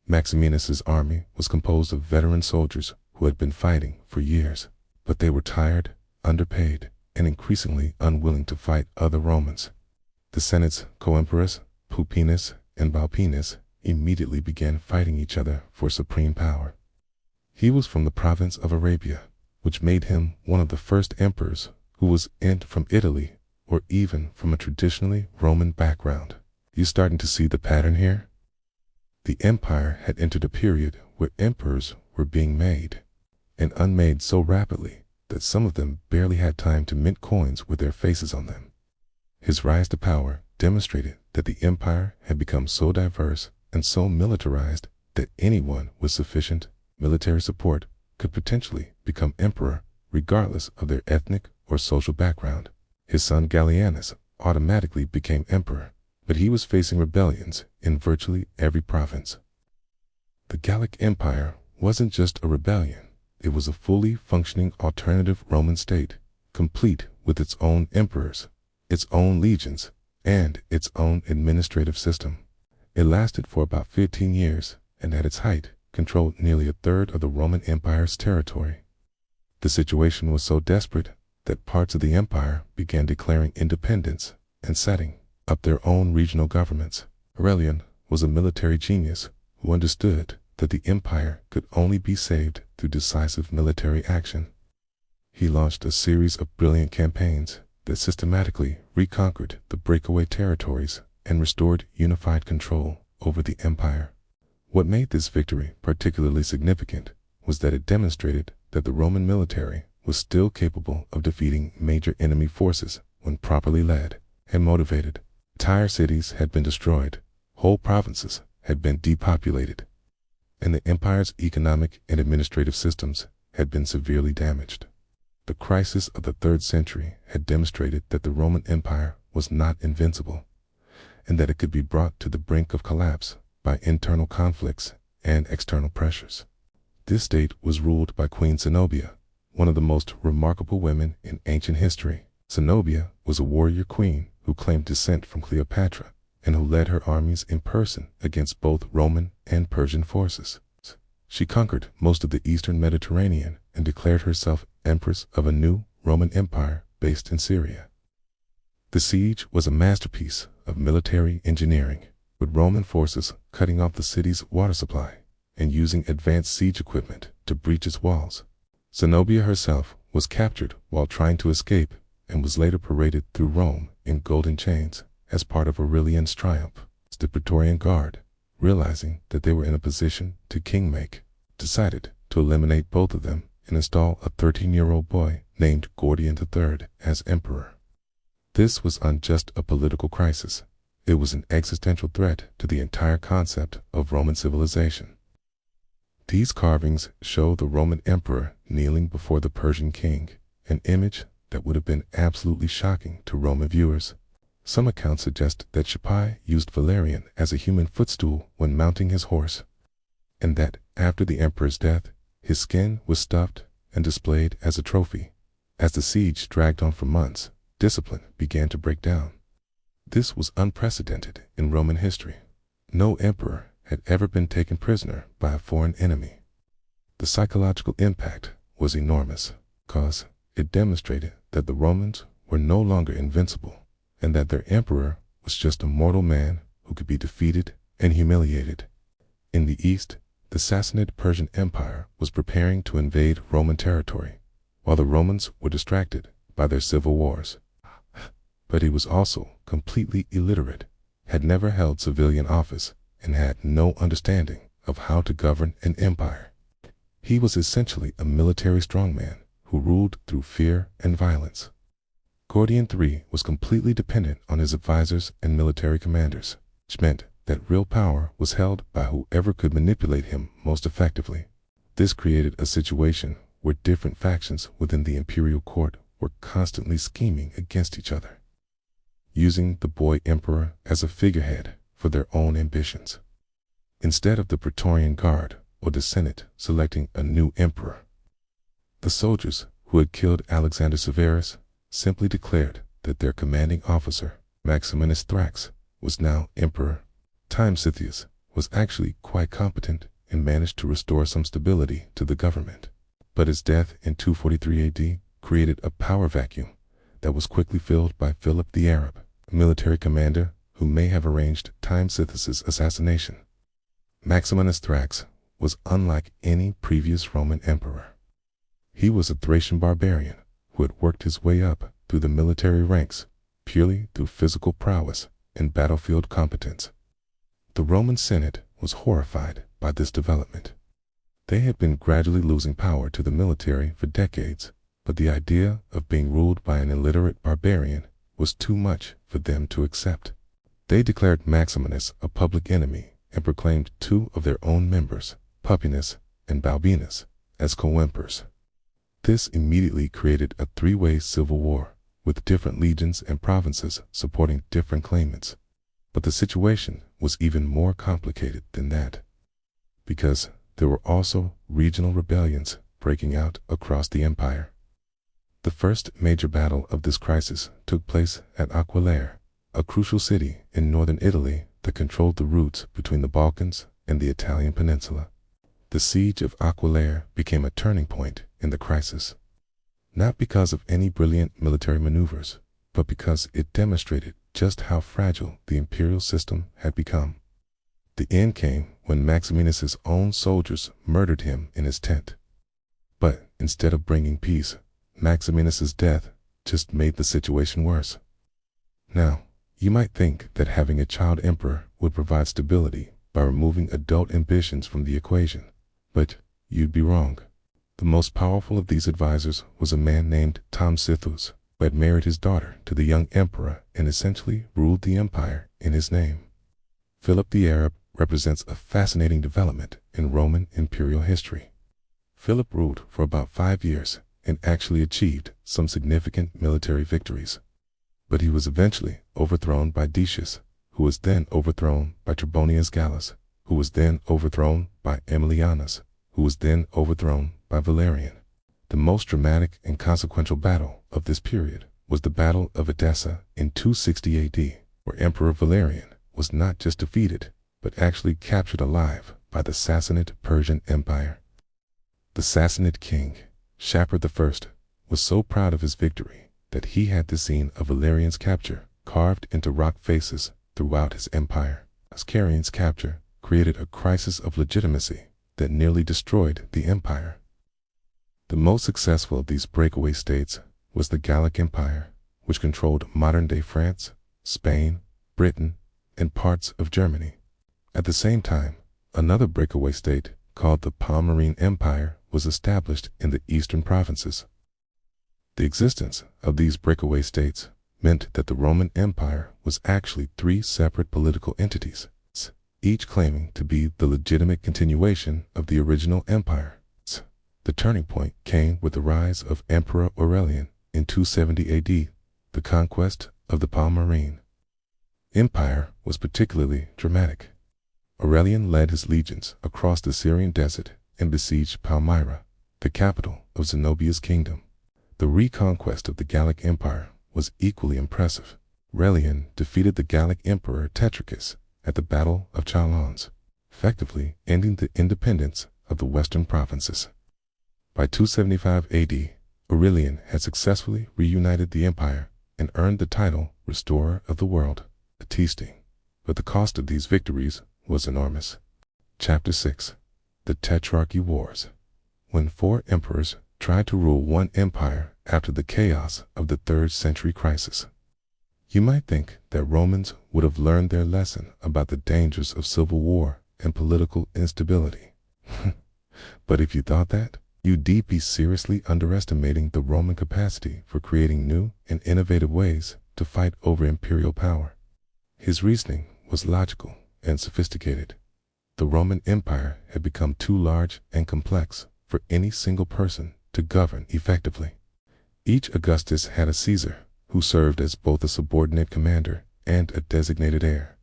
Maximinus's army was composed of veteran soldiers who had been fighting for years, but they were tired, underpaid, and increasingly unwilling to fight other Romans. The Senate's co-emperors, Pupienus and Balpinus, immediately began fighting each other for supreme power. He was from the province of Arabia, which made him one of the first emperors who was from Italy or even from a traditionally Roman background. You starting to see the pattern here? The empire had entered a period where emperors were being made, and unmade so rapidly that some of them barely had time to mint coins with their faces on them. His rise to power demonstrated that the empire had become so diverse and so militarized that anyone with sufficient military support could potentially become emperor regardless of their ethnic or social background. His son Gallienus automatically became emperor, but he was facing rebellions in virtually every province. The Gallic Empire wasn't just a rebellion, it was a fully functioning alternative Roman state, complete with its own emperors, its own legions, and its own administrative system. It lasted for about 15 years, and at its height, controlled nearly a third of the Roman Empire's territory. The situation was so desperate that parts of the empire began declaring independence and setting up their own regional governments. Aurelian was a military genius who understood that the empire could only be saved through decisive military action. He launched a series of brilliant campaigns that systematically reconquered the breakaway territories and restored unified control over the empire. What made this victory particularly significant was that it demonstrated that the Roman military was still capable of defeating major enemy forces when properly led and motivated. Entire cities had been destroyed, whole provinces had been depopulated, and the empire's economic and administrative systems had been severely damaged. The crisis of the 3rd century had demonstrated that the Roman Empire was not invincible, and that it could be brought to the brink of collapse by internal conflicts and external pressures. This state was ruled by Queen Zenobia, one of the most remarkable women in ancient history. Zenobia was a warrior queen who claimed descent from Cleopatra and who led her armies in person against both Roman and Persian forces. She conquered most of the eastern Mediterranean and declared herself empress of a new Roman Empire based in Syria. The siege was a masterpiece of military engineering, with Roman forces cutting off the city's water supply and using advanced siege equipment to breach its walls. Zenobia herself was captured while trying to escape and was later paraded through Rome in golden chains as part of Aurelian's triumph. The Praetorian Guard, realizing that they were in a position to kingmake, decided to eliminate both of them and install a 13-year-old boy named Gordian III as emperor. This was not just a political crisis. It was an existential threat to the entire concept of Roman civilization. These carvings show the Roman emperor kneeling before the Persian king, an image that would have been absolutely shocking to Roman viewers. Some accounts suggest that Scipi used Valerian as a human footstool when mounting his horse, and that after the emperor's death, his skin was stuffed and displayed as a trophy. As the siege dragged on for months, discipline began to break down. This was unprecedented in Roman history. No emperor had ever been taken prisoner by a foreign enemy. The psychological impact was enormous, because it demonstrated that the Romans were no longer invincible, and that their emperor was just a mortal man who could be defeated and humiliated. In the east, the Sassanid Persian Empire was preparing to invade Roman territory, while the Romans were distracted by their civil wars. But he was also completely illiterate, had never held civilian office, and had no understanding of how to govern an empire. He was essentially a military strongman who ruled through fear and violence. Gordian III was completely dependent on his advisors and military commanders, which meant that real power was held by whoever could manipulate him most effectively. This created a situation where different factions within the imperial court were constantly scheming against each other, using the boy emperor as a figurehead for their own ambitions. Instead of the Praetorian Guard or the Senate selecting a new emperor, the soldiers who had killed Alexander Severus simply declared that their commanding officer, Maximinus Thrax, was now emperor. Timesitheus was actually quite competent and managed to restore some stability to the government, but his death in 243 AD created a power vacuum that was quickly filled by Philip the Arab, a military commander who may have arranged Timesitheus' assassination. Maximinus Thrax was unlike any previous Roman emperor. He was a Thracian barbarian who had worked his way up through the military ranks purely through physical prowess and battlefield competence. The Roman Senate was horrified by this development. They had been gradually losing power to the military for decades, but the idea of being ruled by an illiterate barbarian was too much for them to accept. They declared Maximinus a public enemy and proclaimed two of their own members, Pupienus and Balbinus, as co-emperors. This immediately created a three-way civil war, with different legions and provinces supporting different claimants. But the situation was even more complicated than that, because there were also regional rebellions breaking out across the empire. The first major battle of this crisis took place at Aquileia, a crucial city in northern Italy that controlled the routes between the Balkans and the Italian peninsula. The siege of Aquileia became a turning point in the crisis, not because of any brilliant military maneuvers, but because it demonstrated just how fragile the imperial system had become. The end came when Maximinus's own soldiers murdered him in his tent. But instead of bringing peace, Maximinus's death just made the situation worse. Now, you might think that having a child emperor would provide stability by removing adult ambitions from the equation. But you'd be wrong. The most powerful of these advisors was a man named Tamsithus, who had married his daughter to the young emperor and essentially ruled the empire in his name. Philip the Arab represents a fascinating development in Roman imperial history. Philip ruled for about 5 years and actually achieved some significant military victories. But he was eventually overthrown by Decius, who was then overthrown by Trebonius Gallus, who was then overthrown by Aemilianus, who was then overthrown by Valerian. The most dramatic and consequential battle of this period was the Battle of Edessa in 260 AD, where Emperor Valerian was not just defeated, but actually captured alive by the Sassanid Persian Empire. The Sassanid king, Shapur I, was so proud of his victory that he had the scene of Valerian's capture carved into rock faces throughout his empire. Ascanian's capture created a crisis of legitimacy that nearly destroyed the empire. The most successful of these breakaway states was the Gallic Empire, which controlled modern-day France, Spain, Britain, and parts of Germany. At the same time, another breakaway state called the Barbarian Empire was established in the eastern provinces. The existence of these breakaway states meant that the Roman Empire was actually 3 separate political entities, each claiming to be the legitimate continuation of the original empire. The turning point came with the rise of Emperor Aurelian in 270 AD. The conquest of the Barbarian Empire was particularly dramatic. Aurelian led his legions across the Syrian desert and besieged Palmyra, the capital of Zenobia's kingdom. The reconquest of the Gallic Empire was equally impressive. Aurelian defeated the Gallic Emperor Tetricus at the Battle of Chalons, effectively ending the independence of the western provinces. By 275 AD, Aurelian had successfully reunited the empire and earned the title Restorer of the World, attesting. But the cost of these victories was enormous. Chapter 6. The Tetrarchy Wars. When 4 emperors tried to rule one empire after the chaos of the 3rd century crisis. You might think that Romans would have learned their lesson about the dangers of civil war and political instability. But if you thought that, you'd be seriously underestimating the Roman capacity for creating new and innovative ways to fight over imperial power. His reasoning was logical and sophisticated. The Roman Empire had become too large and complex for any single person to govern effectively. Each Augustus had a Caesar, who served as both a subordinate commander and a designated heir.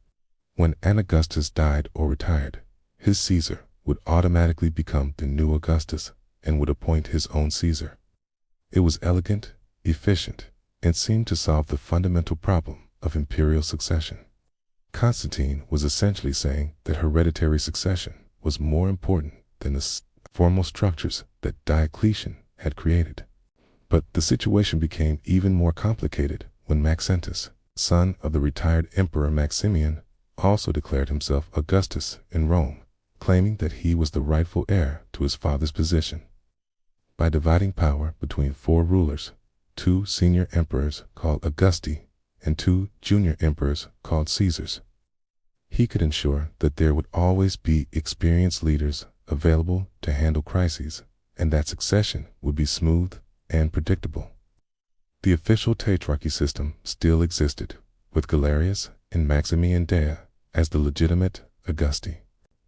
When an Augustus died or retired, his Caesar would automatically become the new Augustus and would appoint his own Caesar. It was elegant, efficient, and seemed to solve the fundamental problem of imperial succession. Constantine was essentially saying that hereditary succession was more important than the formal structures that Diocletian had created. But the situation became even more complicated when Maxentius, son of the retired Emperor Maximian, also declared himself Augustus in Rome, claiming that he was the rightful heir to his father's position. By dividing power between 4 rulers, 2 senior emperors called Augusti and 2 junior emperors called Caesars, he could ensure that there would always be experienced leaders available to handle crises, and that succession would be smooth and predictable. The official tetrarchy system still existed, with Galerius and Maximian Dea as the legitimate Augusti.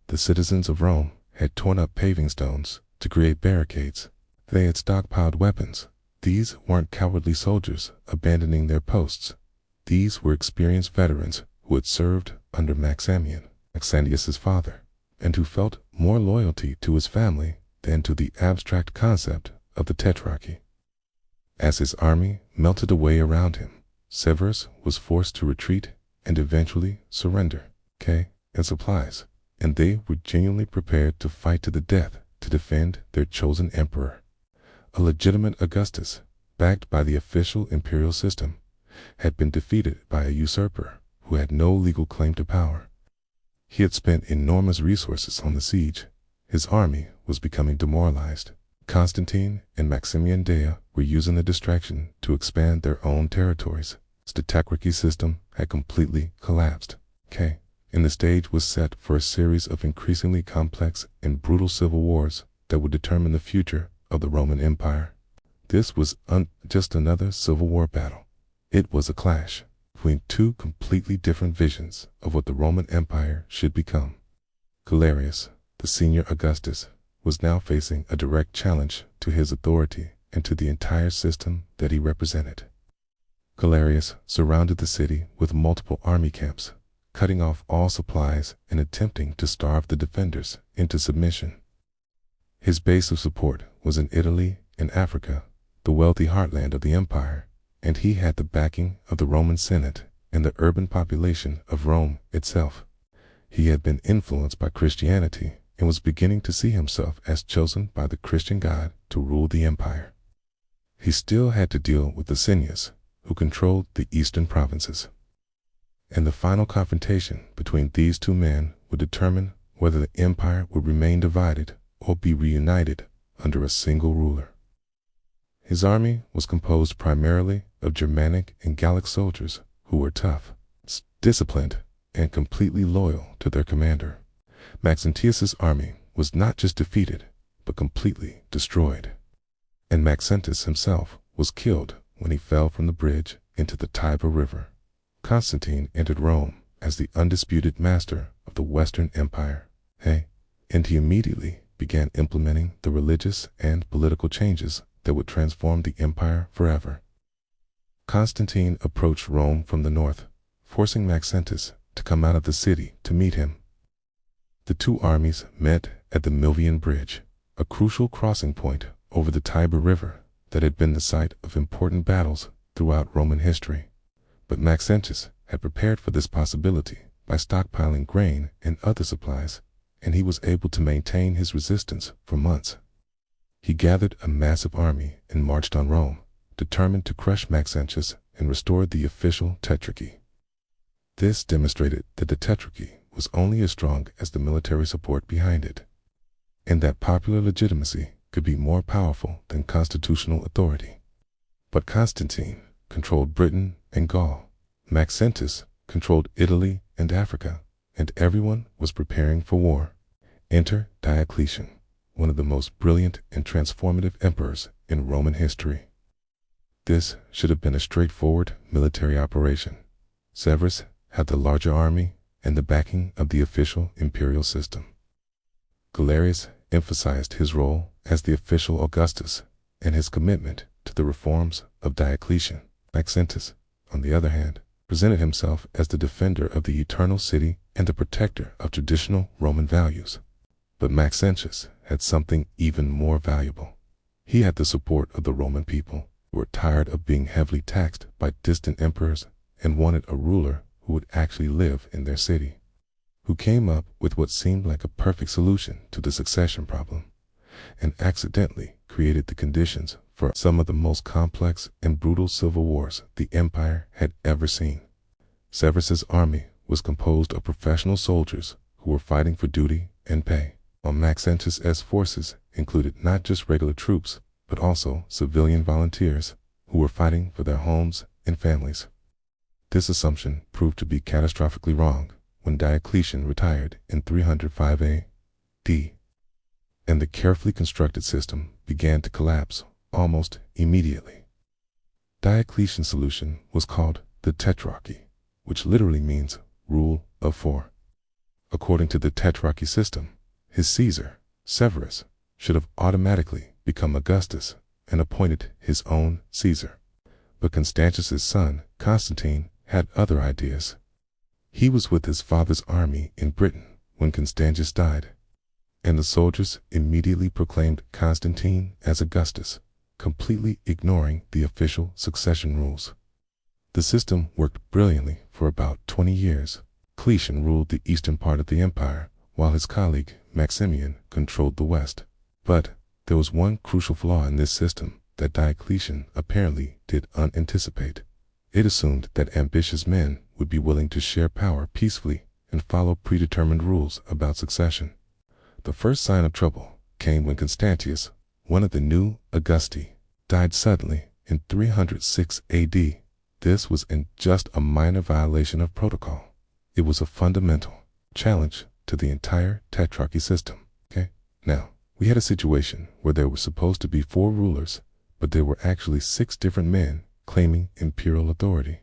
The citizens of Rome had torn up paving stones to create barricades. They had stockpiled weapons. These weren't cowardly soldiers abandoning their posts. These were experienced veterans who had served under Maximian, Maxentius's father, and who felt more loyalty to his family than to the abstract concept of the tetrarchy. As his army melted away around him, Severus was forced to retreat and eventually surrender and supplies, and they were genuinely prepared to fight to the death to defend their chosen emperor. A legitimate Augustus, backed by the official imperial system, had been defeated by a usurper who had no legal claim to power. He had spent enormous resources on the siege. His army was becoming demoralized. Constantine and Maximian Dea were using the distraction to expand their own territories. The tetrarchy system had completely collapsed. and the stage was set for a series of increasingly complex and brutal civil wars that would determine the future of the Roman Empire. This was just another civil war battle. It was a clash between two completely different visions of what the Roman Empire should become. Galerius, the senior Augustus, was now facing a direct challenge to his authority and to the entire system that he represented. Galerius surrounded the city with multiple army camps, cutting off all supplies and attempting to starve the defenders into submission. His base of support was in Italy and Africa, the wealthy heartland of the empire, and he had the backing of the Roman Senate and the urban population of Rome itself. He had been influenced by Christianity and was beginning to see himself as chosen by the Christian God to rule the empire. He still had to deal with the Licinius, who controlled the eastern provinces. And the final confrontation between these two men would determine whether the empire would remain divided or be reunited under a single ruler. His army was composed primarily of Germanic and Gallic soldiers who were tough, disciplined, and completely loyal to their commander. Maxentius's army was not just defeated, but completely destroyed. And Maxentius himself was killed when he fell from the bridge into the Tiber River. Constantine entered Rome as the undisputed master of the Western Empire, and he immediately began implementing the religious and political changes that would transform the empire forever. Constantine approached Rome from the north, forcing Maxentius to come out of the city to meet him. The two armies met at the Milvian Bridge, a crucial crossing point over the Tiber River that had been the site of important battles throughout Roman history. But Maxentius had prepared for this possibility by stockpiling grain and other supplies, and he was able to maintain his resistance for months. He gathered a massive army and marched on Rome, determined to crush Maxentius and restore the official tetrarchy. This demonstrated that the tetrarchy was only as strong as the military support behind it, and that popular legitimacy could be more powerful than constitutional authority. But Constantine controlled Britain and Gaul. Maxentius controlled Italy and Africa, and everyone was preparing for war. Enter Diocletian, one of the most brilliant and transformative emperors in Roman history. This should have been a straightforward military operation. Severus had the larger army and the backing of the official imperial system. Galerius emphasized his role as the official Augustus and his commitment to the reforms of Diocletian. Maxentius, on the other hand, presented himself as the defender of the eternal city and the protector of traditional Roman values. But Maxentius had something even more valuable. He had the support of the Roman people, who were tired of being heavily taxed by distant emperors and wanted a ruler who would actually live in their city, who came up with what seemed like a perfect solution to the succession problem, and accidentally created the conditions for some of the most complex and brutal civil wars the empire had ever seen. Severus's army was composed of professional soldiers who were fighting for duty and pay, while Maxentius's forces included not just regular troops, but also civilian volunteers who were fighting for their homes and families. This assumption proved to be catastrophically wrong when Diocletian retired in 305 A.D., and the carefully constructed system began to collapse almost immediately. Diocletian's solution was called the Tetrarchy, which literally means rule of four. According to the Tetrarchy system, his Caesar, Severus, should have automatically become Augustus and appointed his own Caesar. But Constantius's son, Constantine, had other ideas. He was with his father's army in Britain when Constantius died, and the soldiers immediately proclaimed Constantine as Augustus, completely ignoring the official succession rules. The system worked brilliantly for about 20 years. Diocletian ruled the eastern part of the empire, while his colleague Maximian controlled the west. But there was one crucial flaw in this system that Diocletian apparently did unanticipate. It assumed that ambitious men would be willing to share power peacefully and follow predetermined rules about succession. The first sign of trouble came when Constantius, one of the new Augusti, died suddenly in 306 AD. This was in just a minor violation of protocol. It was a fundamental challenge to the entire tetrarchy system. Okay? Now, we had a situation where there were supposed to be 4 rulers, but there were actually 6 different men claiming imperial authority.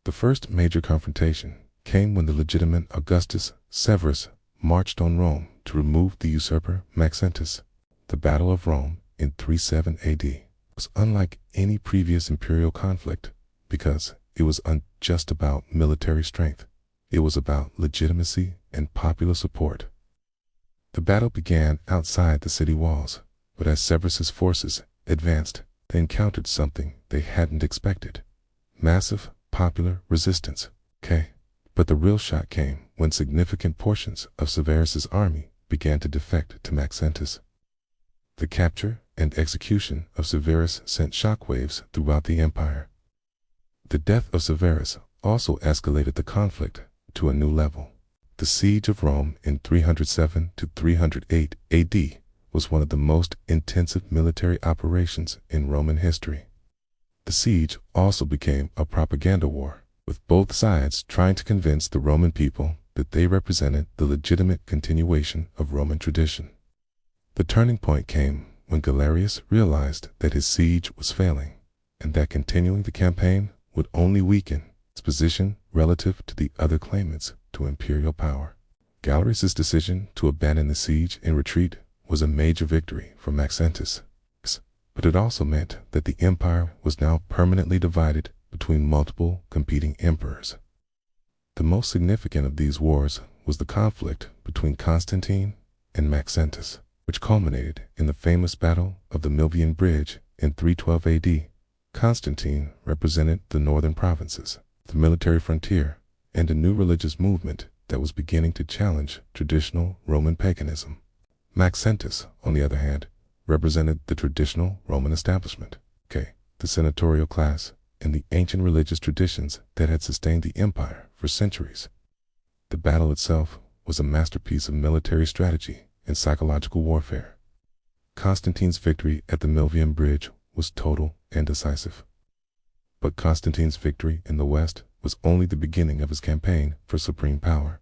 The first major confrontation came when the legitimate Augustus Severus marched on Rome to remove the usurper Maxentius. The Battle of Rome in 37 AD was unlike any previous imperial conflict because it was just about military strength. It was about legitimacy and popular support. The battle began outside the city walls, but as Severus's forces advanced, they encountered something they hadn't expected: massive popular resistance. Okay, but the real shock came when significant portions of Severus's army began to defect to Maxentius. The capture and execution of Severus sent shockwaves throughout the empire. The death of Severus also escalated the conflict to a new level. The siege of Rome in 307 to 308 AD was one of the most intensive military operations in Roman history. The siege also became a propaganda war, with both sides trying to convince the Roman people that they represented the legitimate continuation of Roman tradition. The turning point came when Galerius realized that his siege was failing, and that continuing the campaign would only weaken its position relative to the other claimants to imperial power. Galerius's decision to abandon the siege and retreat was a major victory for Maxentius, but it also meant that the empire was now permanently divided between multiple competing emperors. The most significant of these wars was the conflict between Constantine and Maxentius, which culminated in the famous Battle of the Milvian Bridge in 312 AD. Constantine represented the northern provinces, the military frontier, and a new religious movement that was beginning to challenge traditional Roman paganism. Maxentius, on the other hand, represented the traditional Roman establishment, the senatorial class, and the ancient religious traditions that had sustained the empire for centuries. The battle itself was a masterpiece of military strategy and psychological warfare. Constantine's victory at the Milvian Bridge was total and decisive. But Constantine's victory in the West was only the beginning of his campaign for supreme power.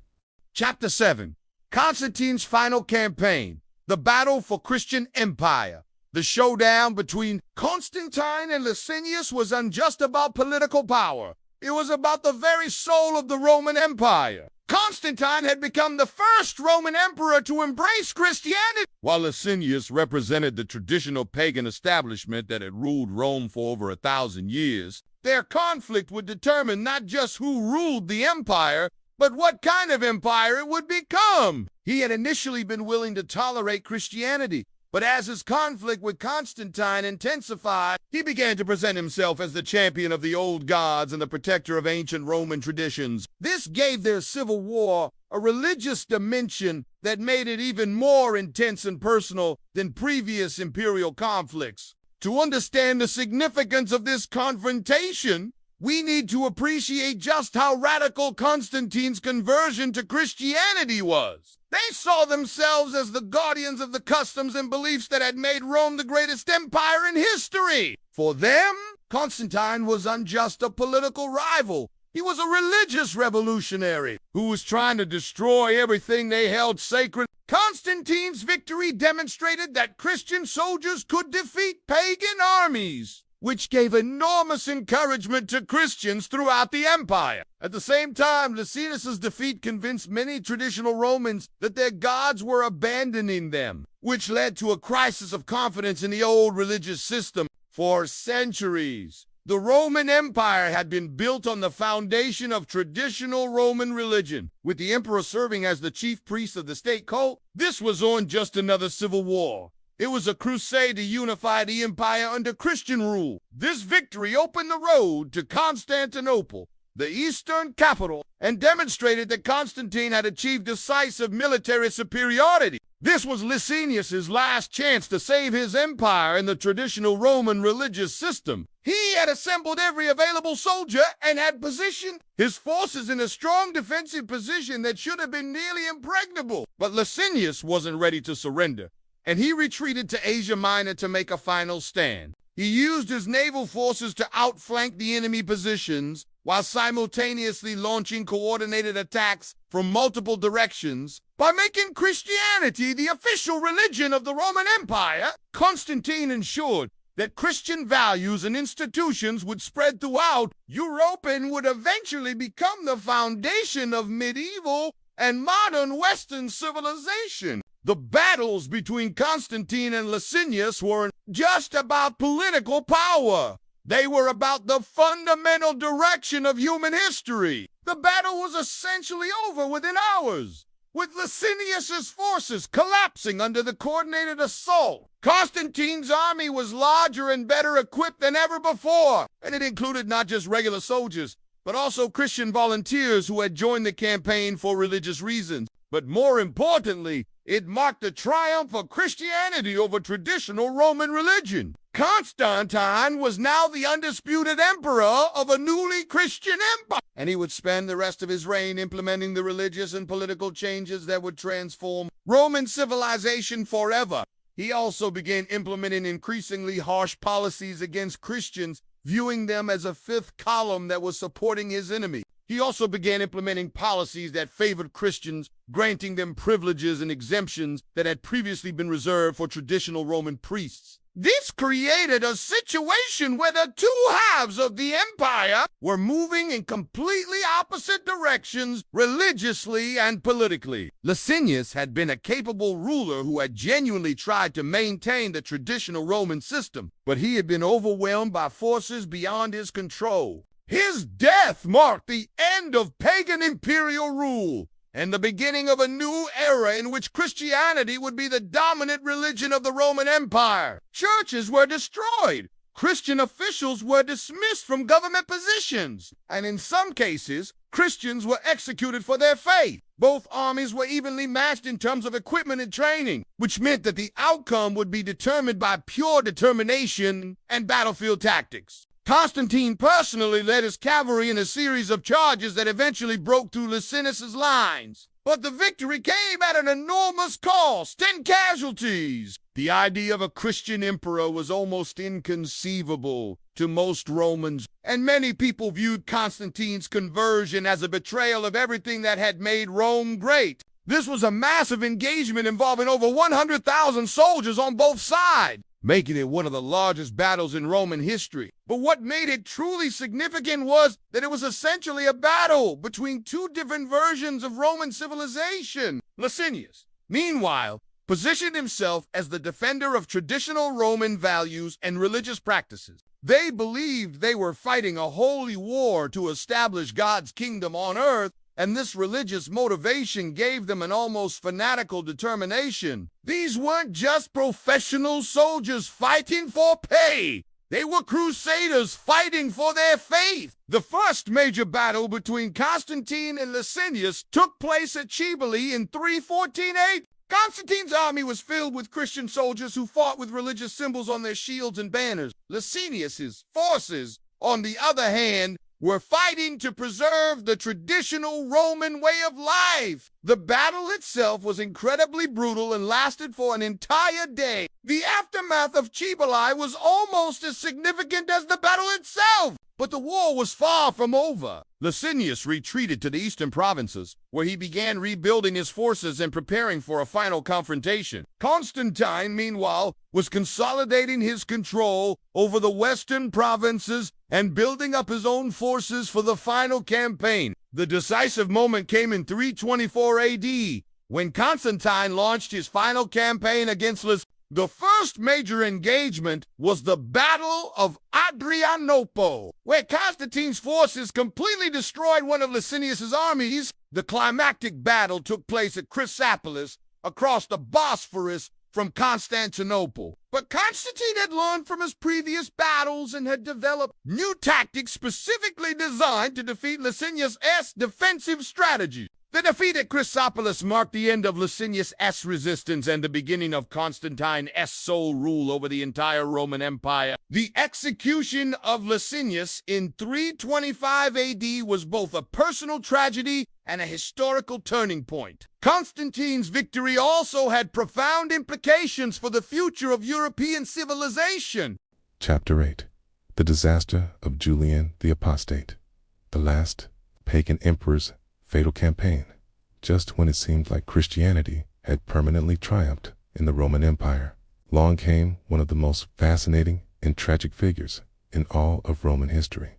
Chapter 7. Constantine's final campaign, the battle for Christian Empire. The showdown between Constantine and Licinius wasn't just about political power. It was about the very soul of the Roman Empire. Constantine had become the first Roman emperor to embrace Christianity, while Licinius represented the traditional pagan establishment that had ruled Rome for over 1,000 years. Their conflict would determine not just who ruled the empire, but what kind of empire it would become. He had initially been willing to tolerate Christianity, but as his conflict with Constantine intensified, he began to present himself as the champion of the old gods and the protector of ancient Roman traditions. This gave their civil war a religious dimension that made it even more intense and personal than previous imperial conflicts. To understand the significance of this confrontation, we need to appreciate just how radical Constantine's conversion to Christianity was. They saw themselves as the guardians of the customs and beliefs that had made Rome the greatest empire in history. For them, Constantine wasn't just a political rival. He was a religious revolutionary who was trying to destroy everything they held sacred. Constantine's victory demonstrated that Christian soldiers could defeat pagan armies, which gave enormous encouragement to Christians throughout the empire. At the same time, Licinius's defeat convinced many traditional Romans that their gods were abandoning them, which led to a crisis of confidence in the old religious system. For centuries, the Roman Empire had been built on the foundation of traditional Roman religion, with the emperor serving as the chief priest of the state cult. This wasn't just another civil war. It was a crusade to unify the empire under Christian rule. This victory opened the road to Constantinople, the eastern capital, and demonstrated that Constantine had achieved decisive military superiority. This was Licinius's last chance to save his empire in the traditional Roman religious system. He had assembled every available soldier and had positioned his forces in a strong defensive position that should have been nearly impregnable. But Licinius wasn't ready to surrender, and he retreated to Asia Minor to make a final stand. He used his naval forces to outflank the enemy positions, while simultaneously launching coordinated attacks from multiple directions. By making Christianity the official religion of the Roman Empire, Constantine ensured that Christian values and institutions would spread throughout Europe and would eventually become the foundation of medieval and modern Western civilization. The battles between Constantine and Licinius weren't just about political power. They were about the fundamental direction of human history. The battle was essentially over within hours, with Licinius's forces collapsing under the coordinated assault. Constantine's army was larger and better equipped than ever before, and it included not just regular soldiers, but also Christian volunteers who had joined the campaign for religious reasons. But more importantly, it marked the triumph of Christianity over traditional Roman religion. Constantine was now the undisputed emperor of a newly Christian empire, and he would spend the rest of his reign implementing the religious and political changes that would transform Roman civilization forever. He also began implementing increasingly harsh policies against Christians, viewing them as a fifth column that was supporting his enemy. He also began implementing policies that favored Christians, granting them privileges and exemptions that had previously been reserved for traditional Roman priests. This created a situation where the two halves of the empire were moving in completely opposite directions religiously and politically. Licinius had been a capable ruler who had genuinely tried to maintain the traditional Roman system, but he had been overwhelmed by forces beyond his control. His death marked the end of pagan imperial rule and the beginning of a new era in which Christianity would be the dominant religion of the Roman Empire. Churches were destroyed. Christian officials were dismissed from government positions. And in some cases, Christians were executed for their faith. Both armies were evenly matched in terms of equipment and training, which meant that the outcome would be determined by pure determination and battlefield tactics. Constantine personally led his cavalry in a series of charges that eventually broke through Licinius's lines. But the victory came at an enormous cost, 10 casualties. The idea of a Christian emperor was almost inconceivable to most Romans, and many people viewed Constantine's conversion as a betrayal of everything that had made Rome great. This was a massive engagement involving over 100,000 soldiers on both sides, making it one of the largest battles in Roman history. But what made it truly significant was that it was essentially a battle between two different versions of Roman civilization. Licinius, meanwhile, positioned himself as the defender of traditional Roman values and religious practices. They believed they were fighting a holy war to establish God's kingdom on earth, and this religious motivation gave them an almost fanatical determination. These weren't just professional soldiers fighting for pay. They were crusaders fighting for their faith. The first major battle between Constantine and Licinius took place at Cibele in 314 AD. Constantine's army was filled with Christian soldiers who fought with religious symbols on their shields and banners. Licinius's forces, on the other hand, were fighting to preserve the traditional Roman way of life. The battle itself was incredibly brutal and lasted for an entire day. The aftermath of Cibele was almost as significant as the battle itself. But the war was far from over. Licinius retreated to the eastern provinces, where he began rebuilding his forces and preparing for a final confrontation. Constantine, meanwhile, was consolidating his control over the western provinces and building up his own forces for the final campaign. The decisive moment came in 324 AD, when Constantine launched his final campaign against Licinius. The first major engagement was the Battle of Adrianople, where Constantine's forces completely destroyed one of Licinius's armies. The climactic battle took place at Chrysopolis, across the Bosphorus from Constantinople. But Constantine had learned from his previous battles and had developed new tactics specifically designed to defeat Licinius's defensive strategy. The defeat at Chrysopolis marked the end of Licinius' resistance and the beginning of Constantine's sole rule over the entire Roman Empire. The execution of Licinius in 325 AD was both a personal tragedy and a historical turning point. Constantine's victory also had profound implications for the future of European civilization. Chapter 8. The Disaster of Julian the Apostate. the last pagan emperor's fatal campaign, just when it seemed like Christianity had permanently triumphed in the Roman Empire. Long came one of the most fascinating and tragic figures in all of Roman history,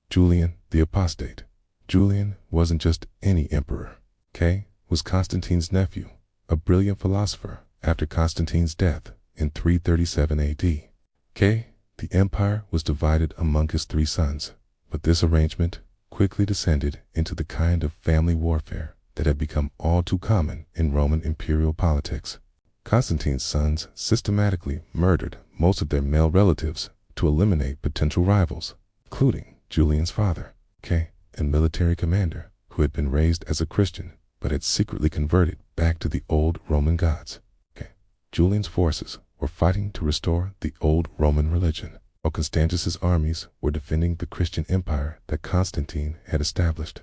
Julian the Apostate. Julian wasn't just any emperor. K was Constantine's nephew, a brilliant philosopher after Constantine's death in 337 AD. K, the empire was divided among his three sons, but this arrangement quickly descended into the kind of family warfare that had become all too common in Roman imperial politics. Constantine's sons systematically murdered most of their male relatives to eliminate potential rivals, including Julian's father, K, and military commander, who had been raised as a Christian but had secretly converted back to the old Roman gods. K. Julian's forces were fighting to restore the old Roman religion, while Constantius's armies were defending the Christian empire that Constantine had established.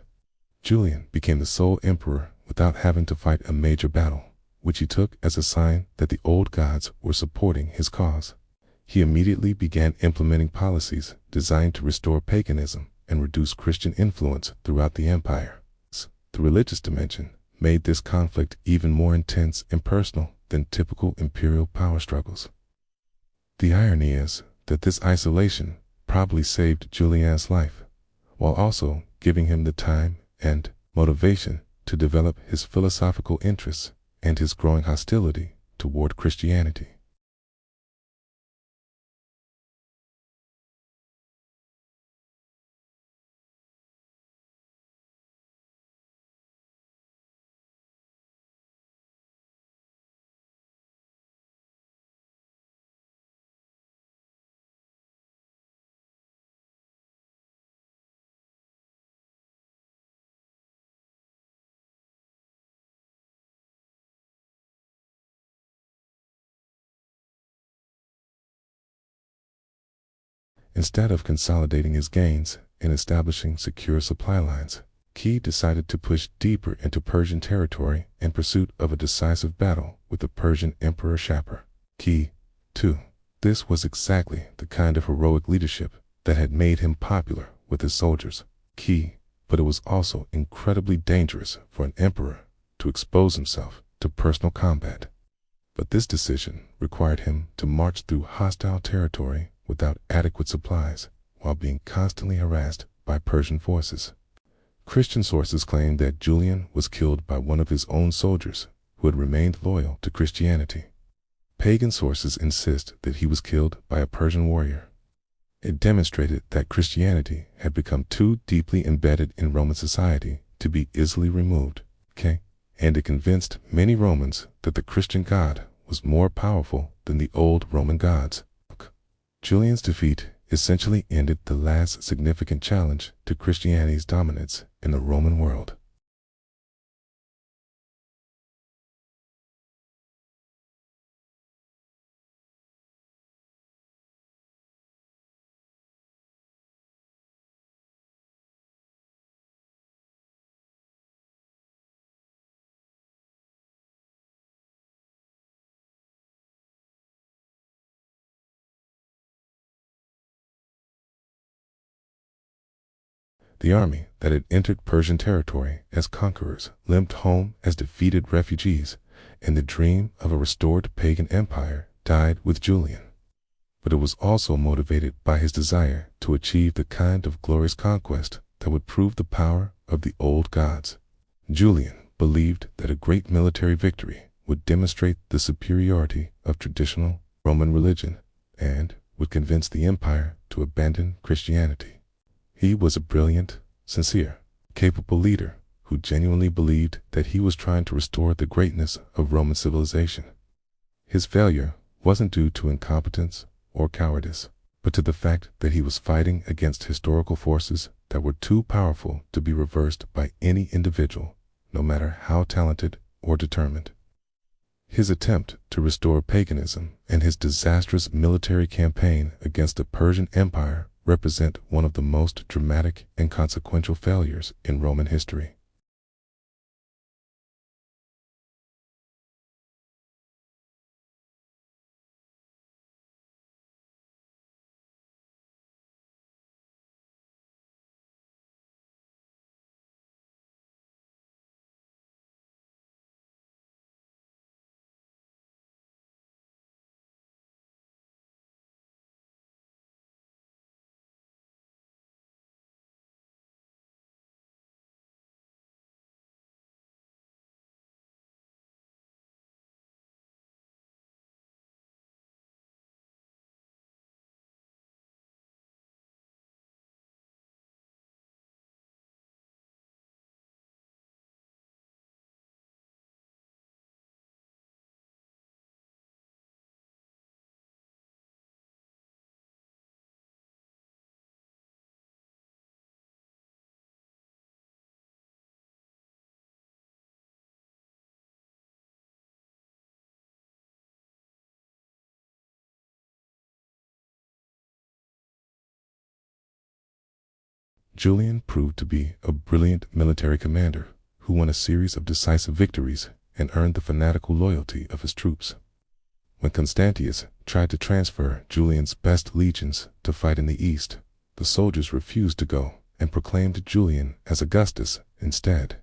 Julian became the sole emperor without having to fight a major battle, which he took as a sign that the old gods were supporting his cause. He immediately began implementing policies designed to restore paganism and reduce Christian influence throughout the empire. The religious dimension made this conflict even more intense and personal than typical imperial power struggles. The irony is that this isolation probably saved Julian's life, while also giving him the time and motivation to develop his philosophical interests and his growing hostility toward Christianity. Instead of consolidating his gains and establishing secure supply lines, Ki decided to push deeper into Persian territory in pursuit of a decisive battle with the Persian Emperor Shapur. Ki, too. This was exactly the kind of heroic leadership that had made him popular with his soldiers. Ki, but it was also incredibly dangerous for an emperor to expose himself to personal combat. But this decision required him to march through hostile territory without adequate supplies, while being constantly harassed by Persian forces. Christian sources claim that Julian was killed by one of his own soldiers who had remained loyal to Christianity. Pagan sources insist that he was killed by a Persian warrior. It demonstrated that Christianity had become too deeply embedded in Roman society to be easily removed, and it convinced many Romans that the Christian God was more powerful than the old Roman gods. Julian's defeat essentially ended the last significant challenge to Christianity's dominance in the Roman world. The army that had entered Persian territory as conquerors limped home as defeated refugees, and the dream of a restored pagan empire died with Julian. But it was also motivated by his desire to achieve the kind of glorious conquest that would prove the power of the old gods. Julian believed that a great military victory would demonstrate the superiority of traditional Roman religion and would convince the empire to abandon Christianity. He was a brilliant, sincere, capable leader who genuinely believed that he was trying to restore the greatness of Roman civilization. His failure wasn't due to incompetence or cowardice, but to the fact that he was fighting against historical forces that were too powerful to be reversed by any individual, no matter how talented or determined. His attempt to restore paganism and his disastrous military campaign against the Persian Empire represent one of the most dramatic and consequential failures in Roman history. Julian proved to be a brilliant military commander who won a series of decisive victories and earned the fanatical loyalty of his troops. When Constantius tried to transfer Julian's best legions to fight in the east, the soldiers refused to go and proclaimed Julian as Augustus instead.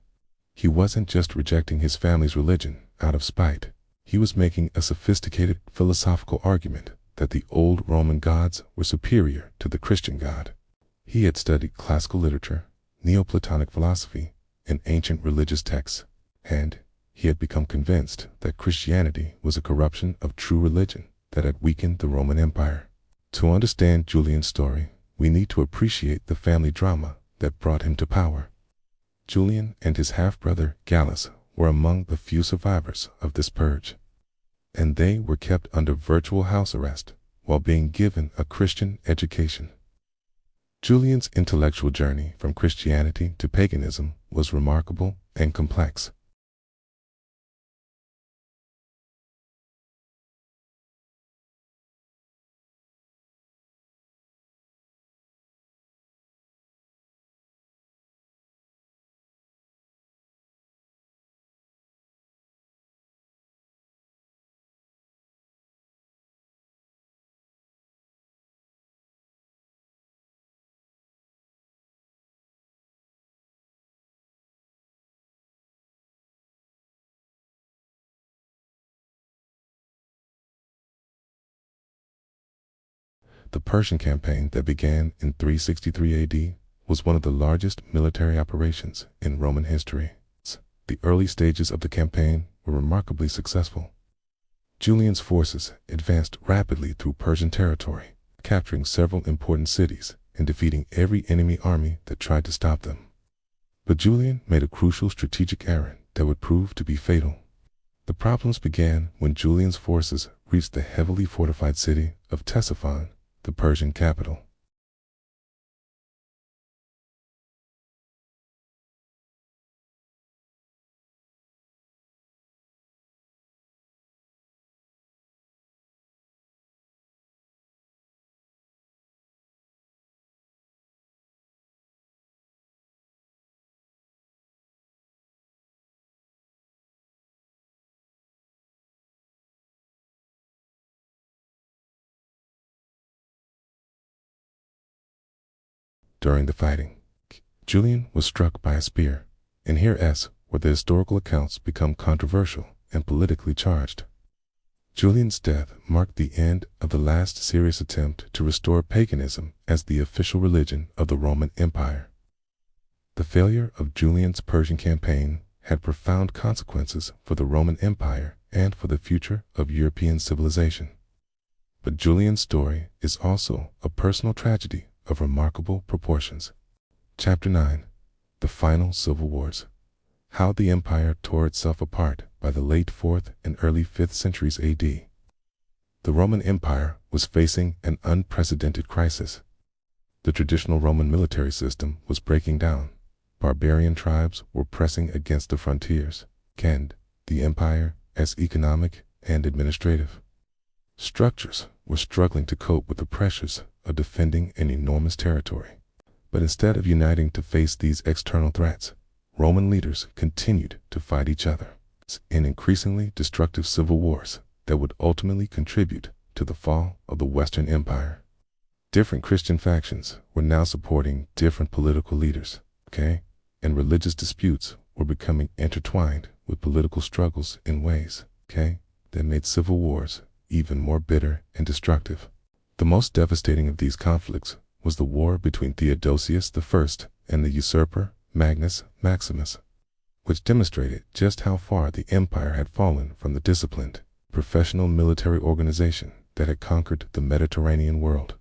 He wasn't just rejecting his family's religion out of spite. He was making a sophisticated philosophical argument that the old Roman gods were superior to the Christian God. He had studied classical literature, Neoplatonic philosophy, and ancient religious texts, and he had become convinced that Christianity was a corruption of true religion that had weakened the Roman Empire. To understand Julian's story, we need to appreciate the family drama that brought him to power. Julian and his half-brother Gallus were among the few survivors of this purge, and they were kept under virtual house arrest while being given a Christian education. Julian's intellectual journey from Christianity to paganism was remarkable and complex. The Persian campaign that began in 363 AD was one of the largest military operations in Roman history. The early stages of the campaign were remarkably successful. Julian's forces advanced rapidly through Persian territory, capturing several important cities and defeating every enemy army that tried to stop them. But Julian made a crucial strategic error that would prove to be fatal. The problems began when Julian's forces reached the heavily fortified city of Ctesiphon, the Persian capital. During the fighting, Julian was struck by a spear, and here's where the historical accounts become controversial and politically charged. Julian's death marked the end of the last serious attempt to restore paganism as the official religion of the Roman Empire. The failure of Julian's Persian campaign had profound consequences for the Roman Empire and for the future of European civilization. But Julian's story is also a personal tragedy of remarkable proportions. Chapter 9. The Final Civil Wars. How the empire tore itself apart by the late 4th and early 5th centuries AD. The Roman Empire was facing an unprecedented crisis. The traditional Roman military system was breaking down. Barbarian tribes were pressing against the frontiers, and the empire's economic and administrative structures were struggling to cope with the pressures of defending an enormous territory. But instead of uniting to face these external threats, Roman leaders continued to fight each other in increasingly destructive civil wars that would ultimately contribute to the fall of the Western Empire. Different Christian factions were now supporting different political leaders, and religious disputes were becoming intertwined with political struggles in ways, that made civil wars even more bitter and destructive. The most devastating of these conflicts was the war between Theodosius I and the usurper Magnus Maximus, which demonstrated just how far the empire had fallen from the disciplined, professional military organization that had conquered the Mediterranean world.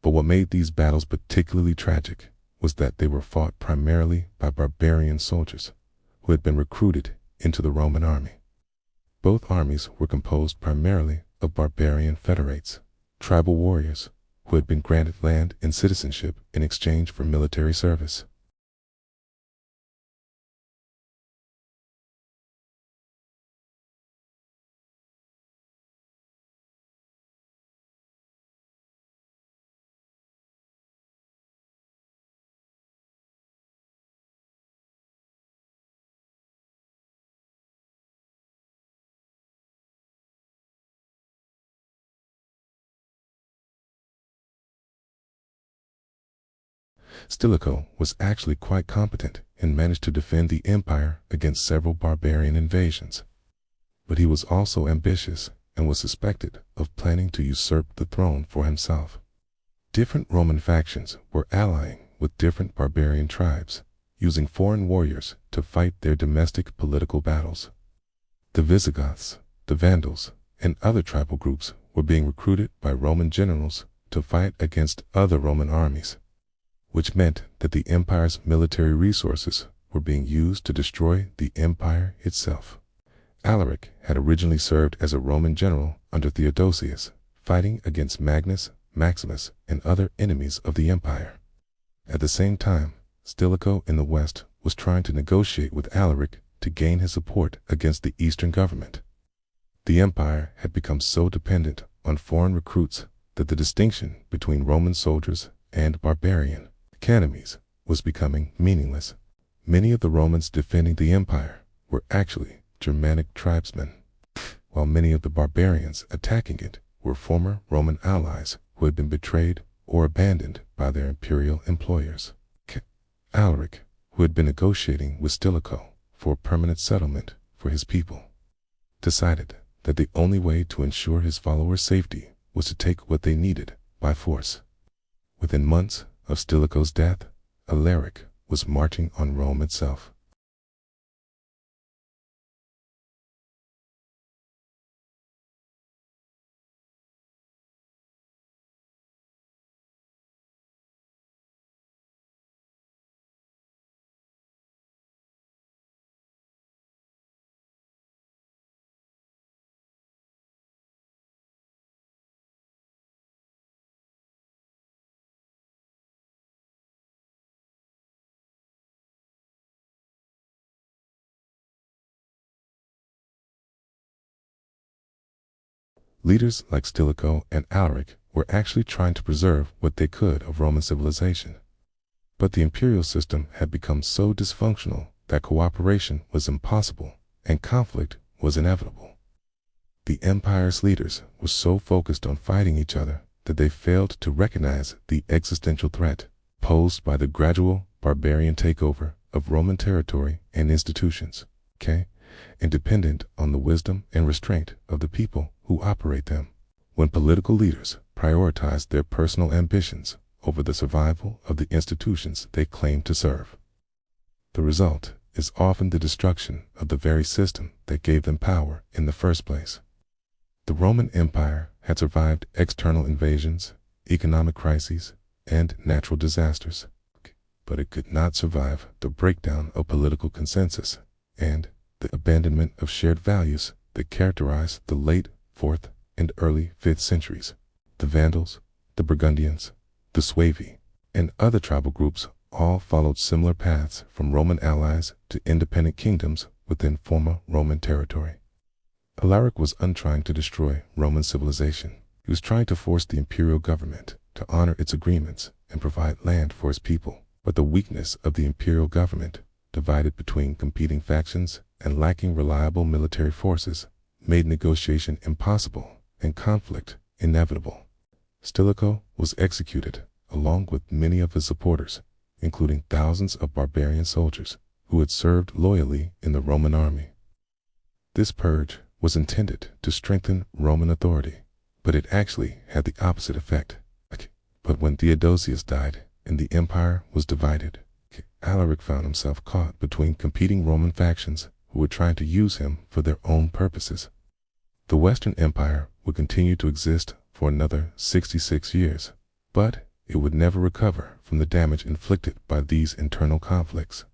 But what made these battles particularly tragic was that they were fought primarily by barbarian soldiers who had been recruited into the Roman army. Both armies were composed primarily of barbarian federates, tribal warriors who had been granted land and citizenship in exchange for military service. Stilicho was actually quite competent and managed to defend the empire against several barbarian invasions. But he was also ambitious and was suspected of planning to usurp the throne for himself. Different Roman factions were allying with different barbarian tribes, using foreign warriors to fight their domestic political battles. The Visigoths, the Vandals, and other tribal groups were being recruited by Roman generals to fight against other Roman armies, which meant that the empire's military resources were being used to destroy the empire itself. Alaric had originally served as a Roman general under Theodosius, fighting against Magnus, Maximus, and other enemies of the empire. At the same time, Stilicho in the west was trying to negotiate with Alaric to gain his support against the eastern government. The empire had become so dependent on foreign recruits that the distinction between Roman soldiers and barbarian academies was becoming meaningless. Many of the Romans defending the empire were actually Germanic tribesmen, while many of the barbarians attacking it were former Roman allies who had been betrayed or abandoned by their imperial employers. Alaric, who had been negotiating with Stilicho for a permanent settlement for his people, decided that the only way to ensure his followers' safety was to take what they needed by force. Within months of Stilicho's death, Alaric was marching on Rome itself. Leaders like Stilicho and Alaric were actually trying to preserve what they could of Roman civilization. But the imperial system had become so dysfunctional that cooperation was impossible and conflict was inevitable. The empire's leaders were so focused on fighting each other that they failed to recognize the existential threat posed by the gradual barbarian takeover of Roman territory and institutions, and dependent on the wisdom and restraint of the people who operate them. When political leaders prioritize their personal ambitions over the survival of the institutions they claim to serve, the result is often the destruction of the very system that gave them power in the first place. The Roman Empire had survived external invasions, economic crises, and natural disasters, but it could not survive the breakdown of political consensus and the abandonment of shared values that characterized the late 4th and early 5th centuries. The Vandals, the Burgundians, the Suevi, and other tribal groups all followed similar paths from Roman allies to independent kingdoms within former Roman territory. Alaric was untrying to destroy Roman civilization. He was trying to force the imperial government to honor its agreements and provide land for his people. But the weakness of the imperial government, divided between competing factions and lacking reliable military forces, made negotiation impossible and conflict inevitable. Stilicho was executed along with many of his supporters, including thousands of barbarian soldiers who had served loyally in the Roman army. This purge was intended to strengthen Roman authority, but it actually had the opposite effect. But when Theodosius died and the empire was divided, Alaric found himself caught between competing Roman factions who were trying to use him for their own purposes. The Western Empire would continue to exist for another 66 years, but it would never recover from the damage inflicted by these internal conflicts.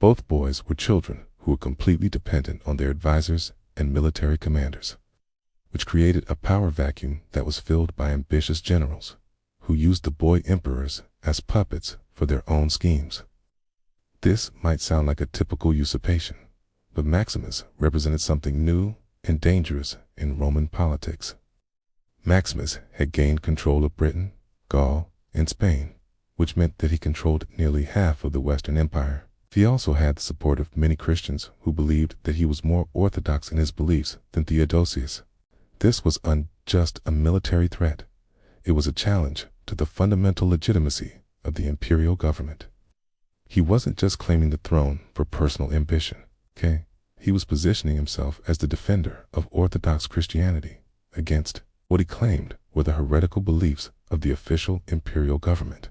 Both boys were children who were completely dependent on their advisors and military commanders, which created a power vacuum that was filled by ambitious generals who used the boy emperors as puppets for their own schemes. This might sound like a typical usurpation, but Maximus represented something new and dangerous in Roman politics. Maximus had gained control of Britain, Gaul, and Spain, which meant that he controlled nearly half of the Western Empire. He also had the support of many Christians who believed that he was more orthodox in his beliefs than Theodosius. This was just a military threat. It was a challenge to the fundamental legitimacy of the imperial government. He wasn't just claiming the throne for personal ambition, okay? He was positioning himself as the defender of Orthodox Christianity against what he claimed were the heretical beliefs of the official imperial government.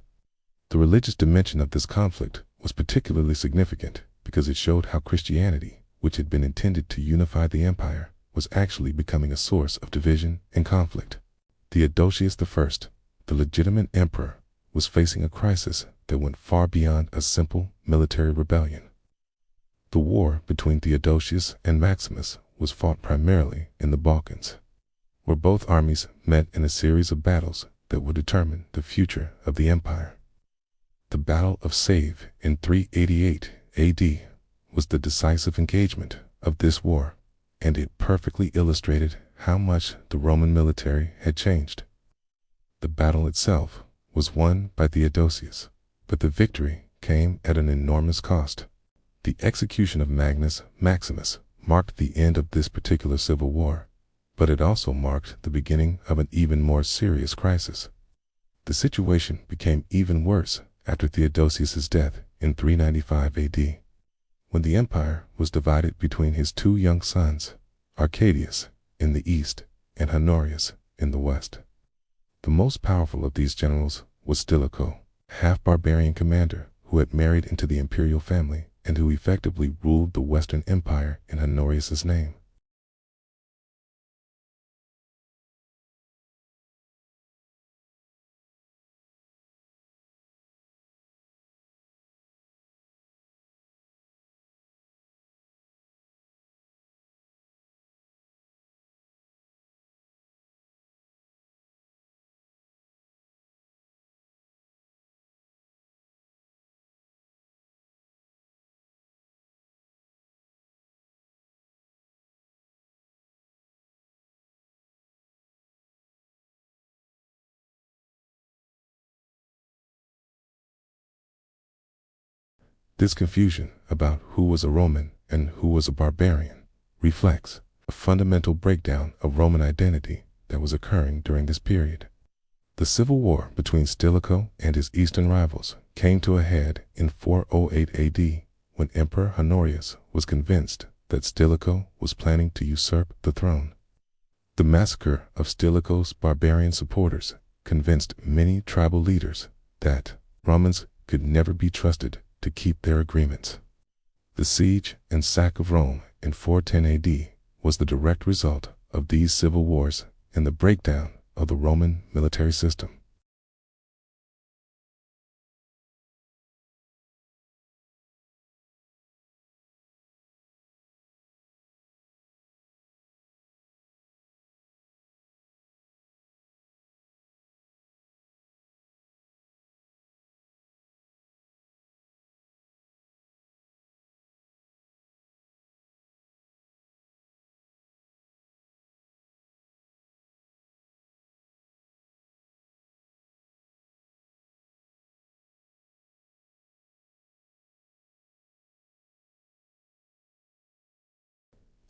The religious dimension of this conflict was particularly significant because it showed how Christianity, which had been intended to unify the empire, was actually becoming a source of division and conflict. Theodosius I, the legitimate emperor, was facing a crisis that went far beyond a simple military rebellion. The war between Theodosius and Maximus was fought primarily in the Balkans, where both armies met in a series of battles that would determine the future of the empire. The Battle of Save in 388 AD was the decisive engagement of this war, and it perfectly illustrated how much the Roman military had changed. The battle itself was won by Theodosius, but the victory came at an enormous cost. The execution of Maximus marked the end of this particular civil war, but it also marked the beginning of an even more serious crisis. The situation became even worse after Theodosius's death in 395 AD, when the empire was divided between his two young sons, Arcadius in the east and Honorius in the west. The most powerful of these generals was Stilicho, a half-barbarian commander who had married into the imperial family and who effectively ruled the Western Empire in Honorius's name. This confusion about who was a Roman and who was a barbarian reflects a fundamental breakdown of Roman identity that was occurring during this period. The civil war between Stilicho and his eastern rivals came to a head in 408 AD when Emperor Honorius was convinced that Stilicho was planning to usurp the throne. The massacre of Stilicho's barbarian supporters convinced many tribal leaders that Romans could never be trusted to keep their agreements. The siege and sack of Rome in 410 AD was the direct result of these civil wars and the breakdown of the Roman military system.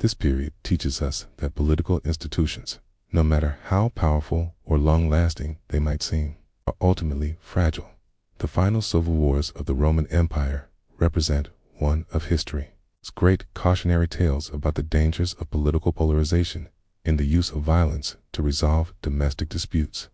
This period teaches us that political institutions, no matter how powerful or long-lasting they might seem, are ultimately fragile. The final civil wars of the Roman Empire represent one of history's great cautionary tales about the dangers of political polarization and the use of violence to resolve domestic disputes.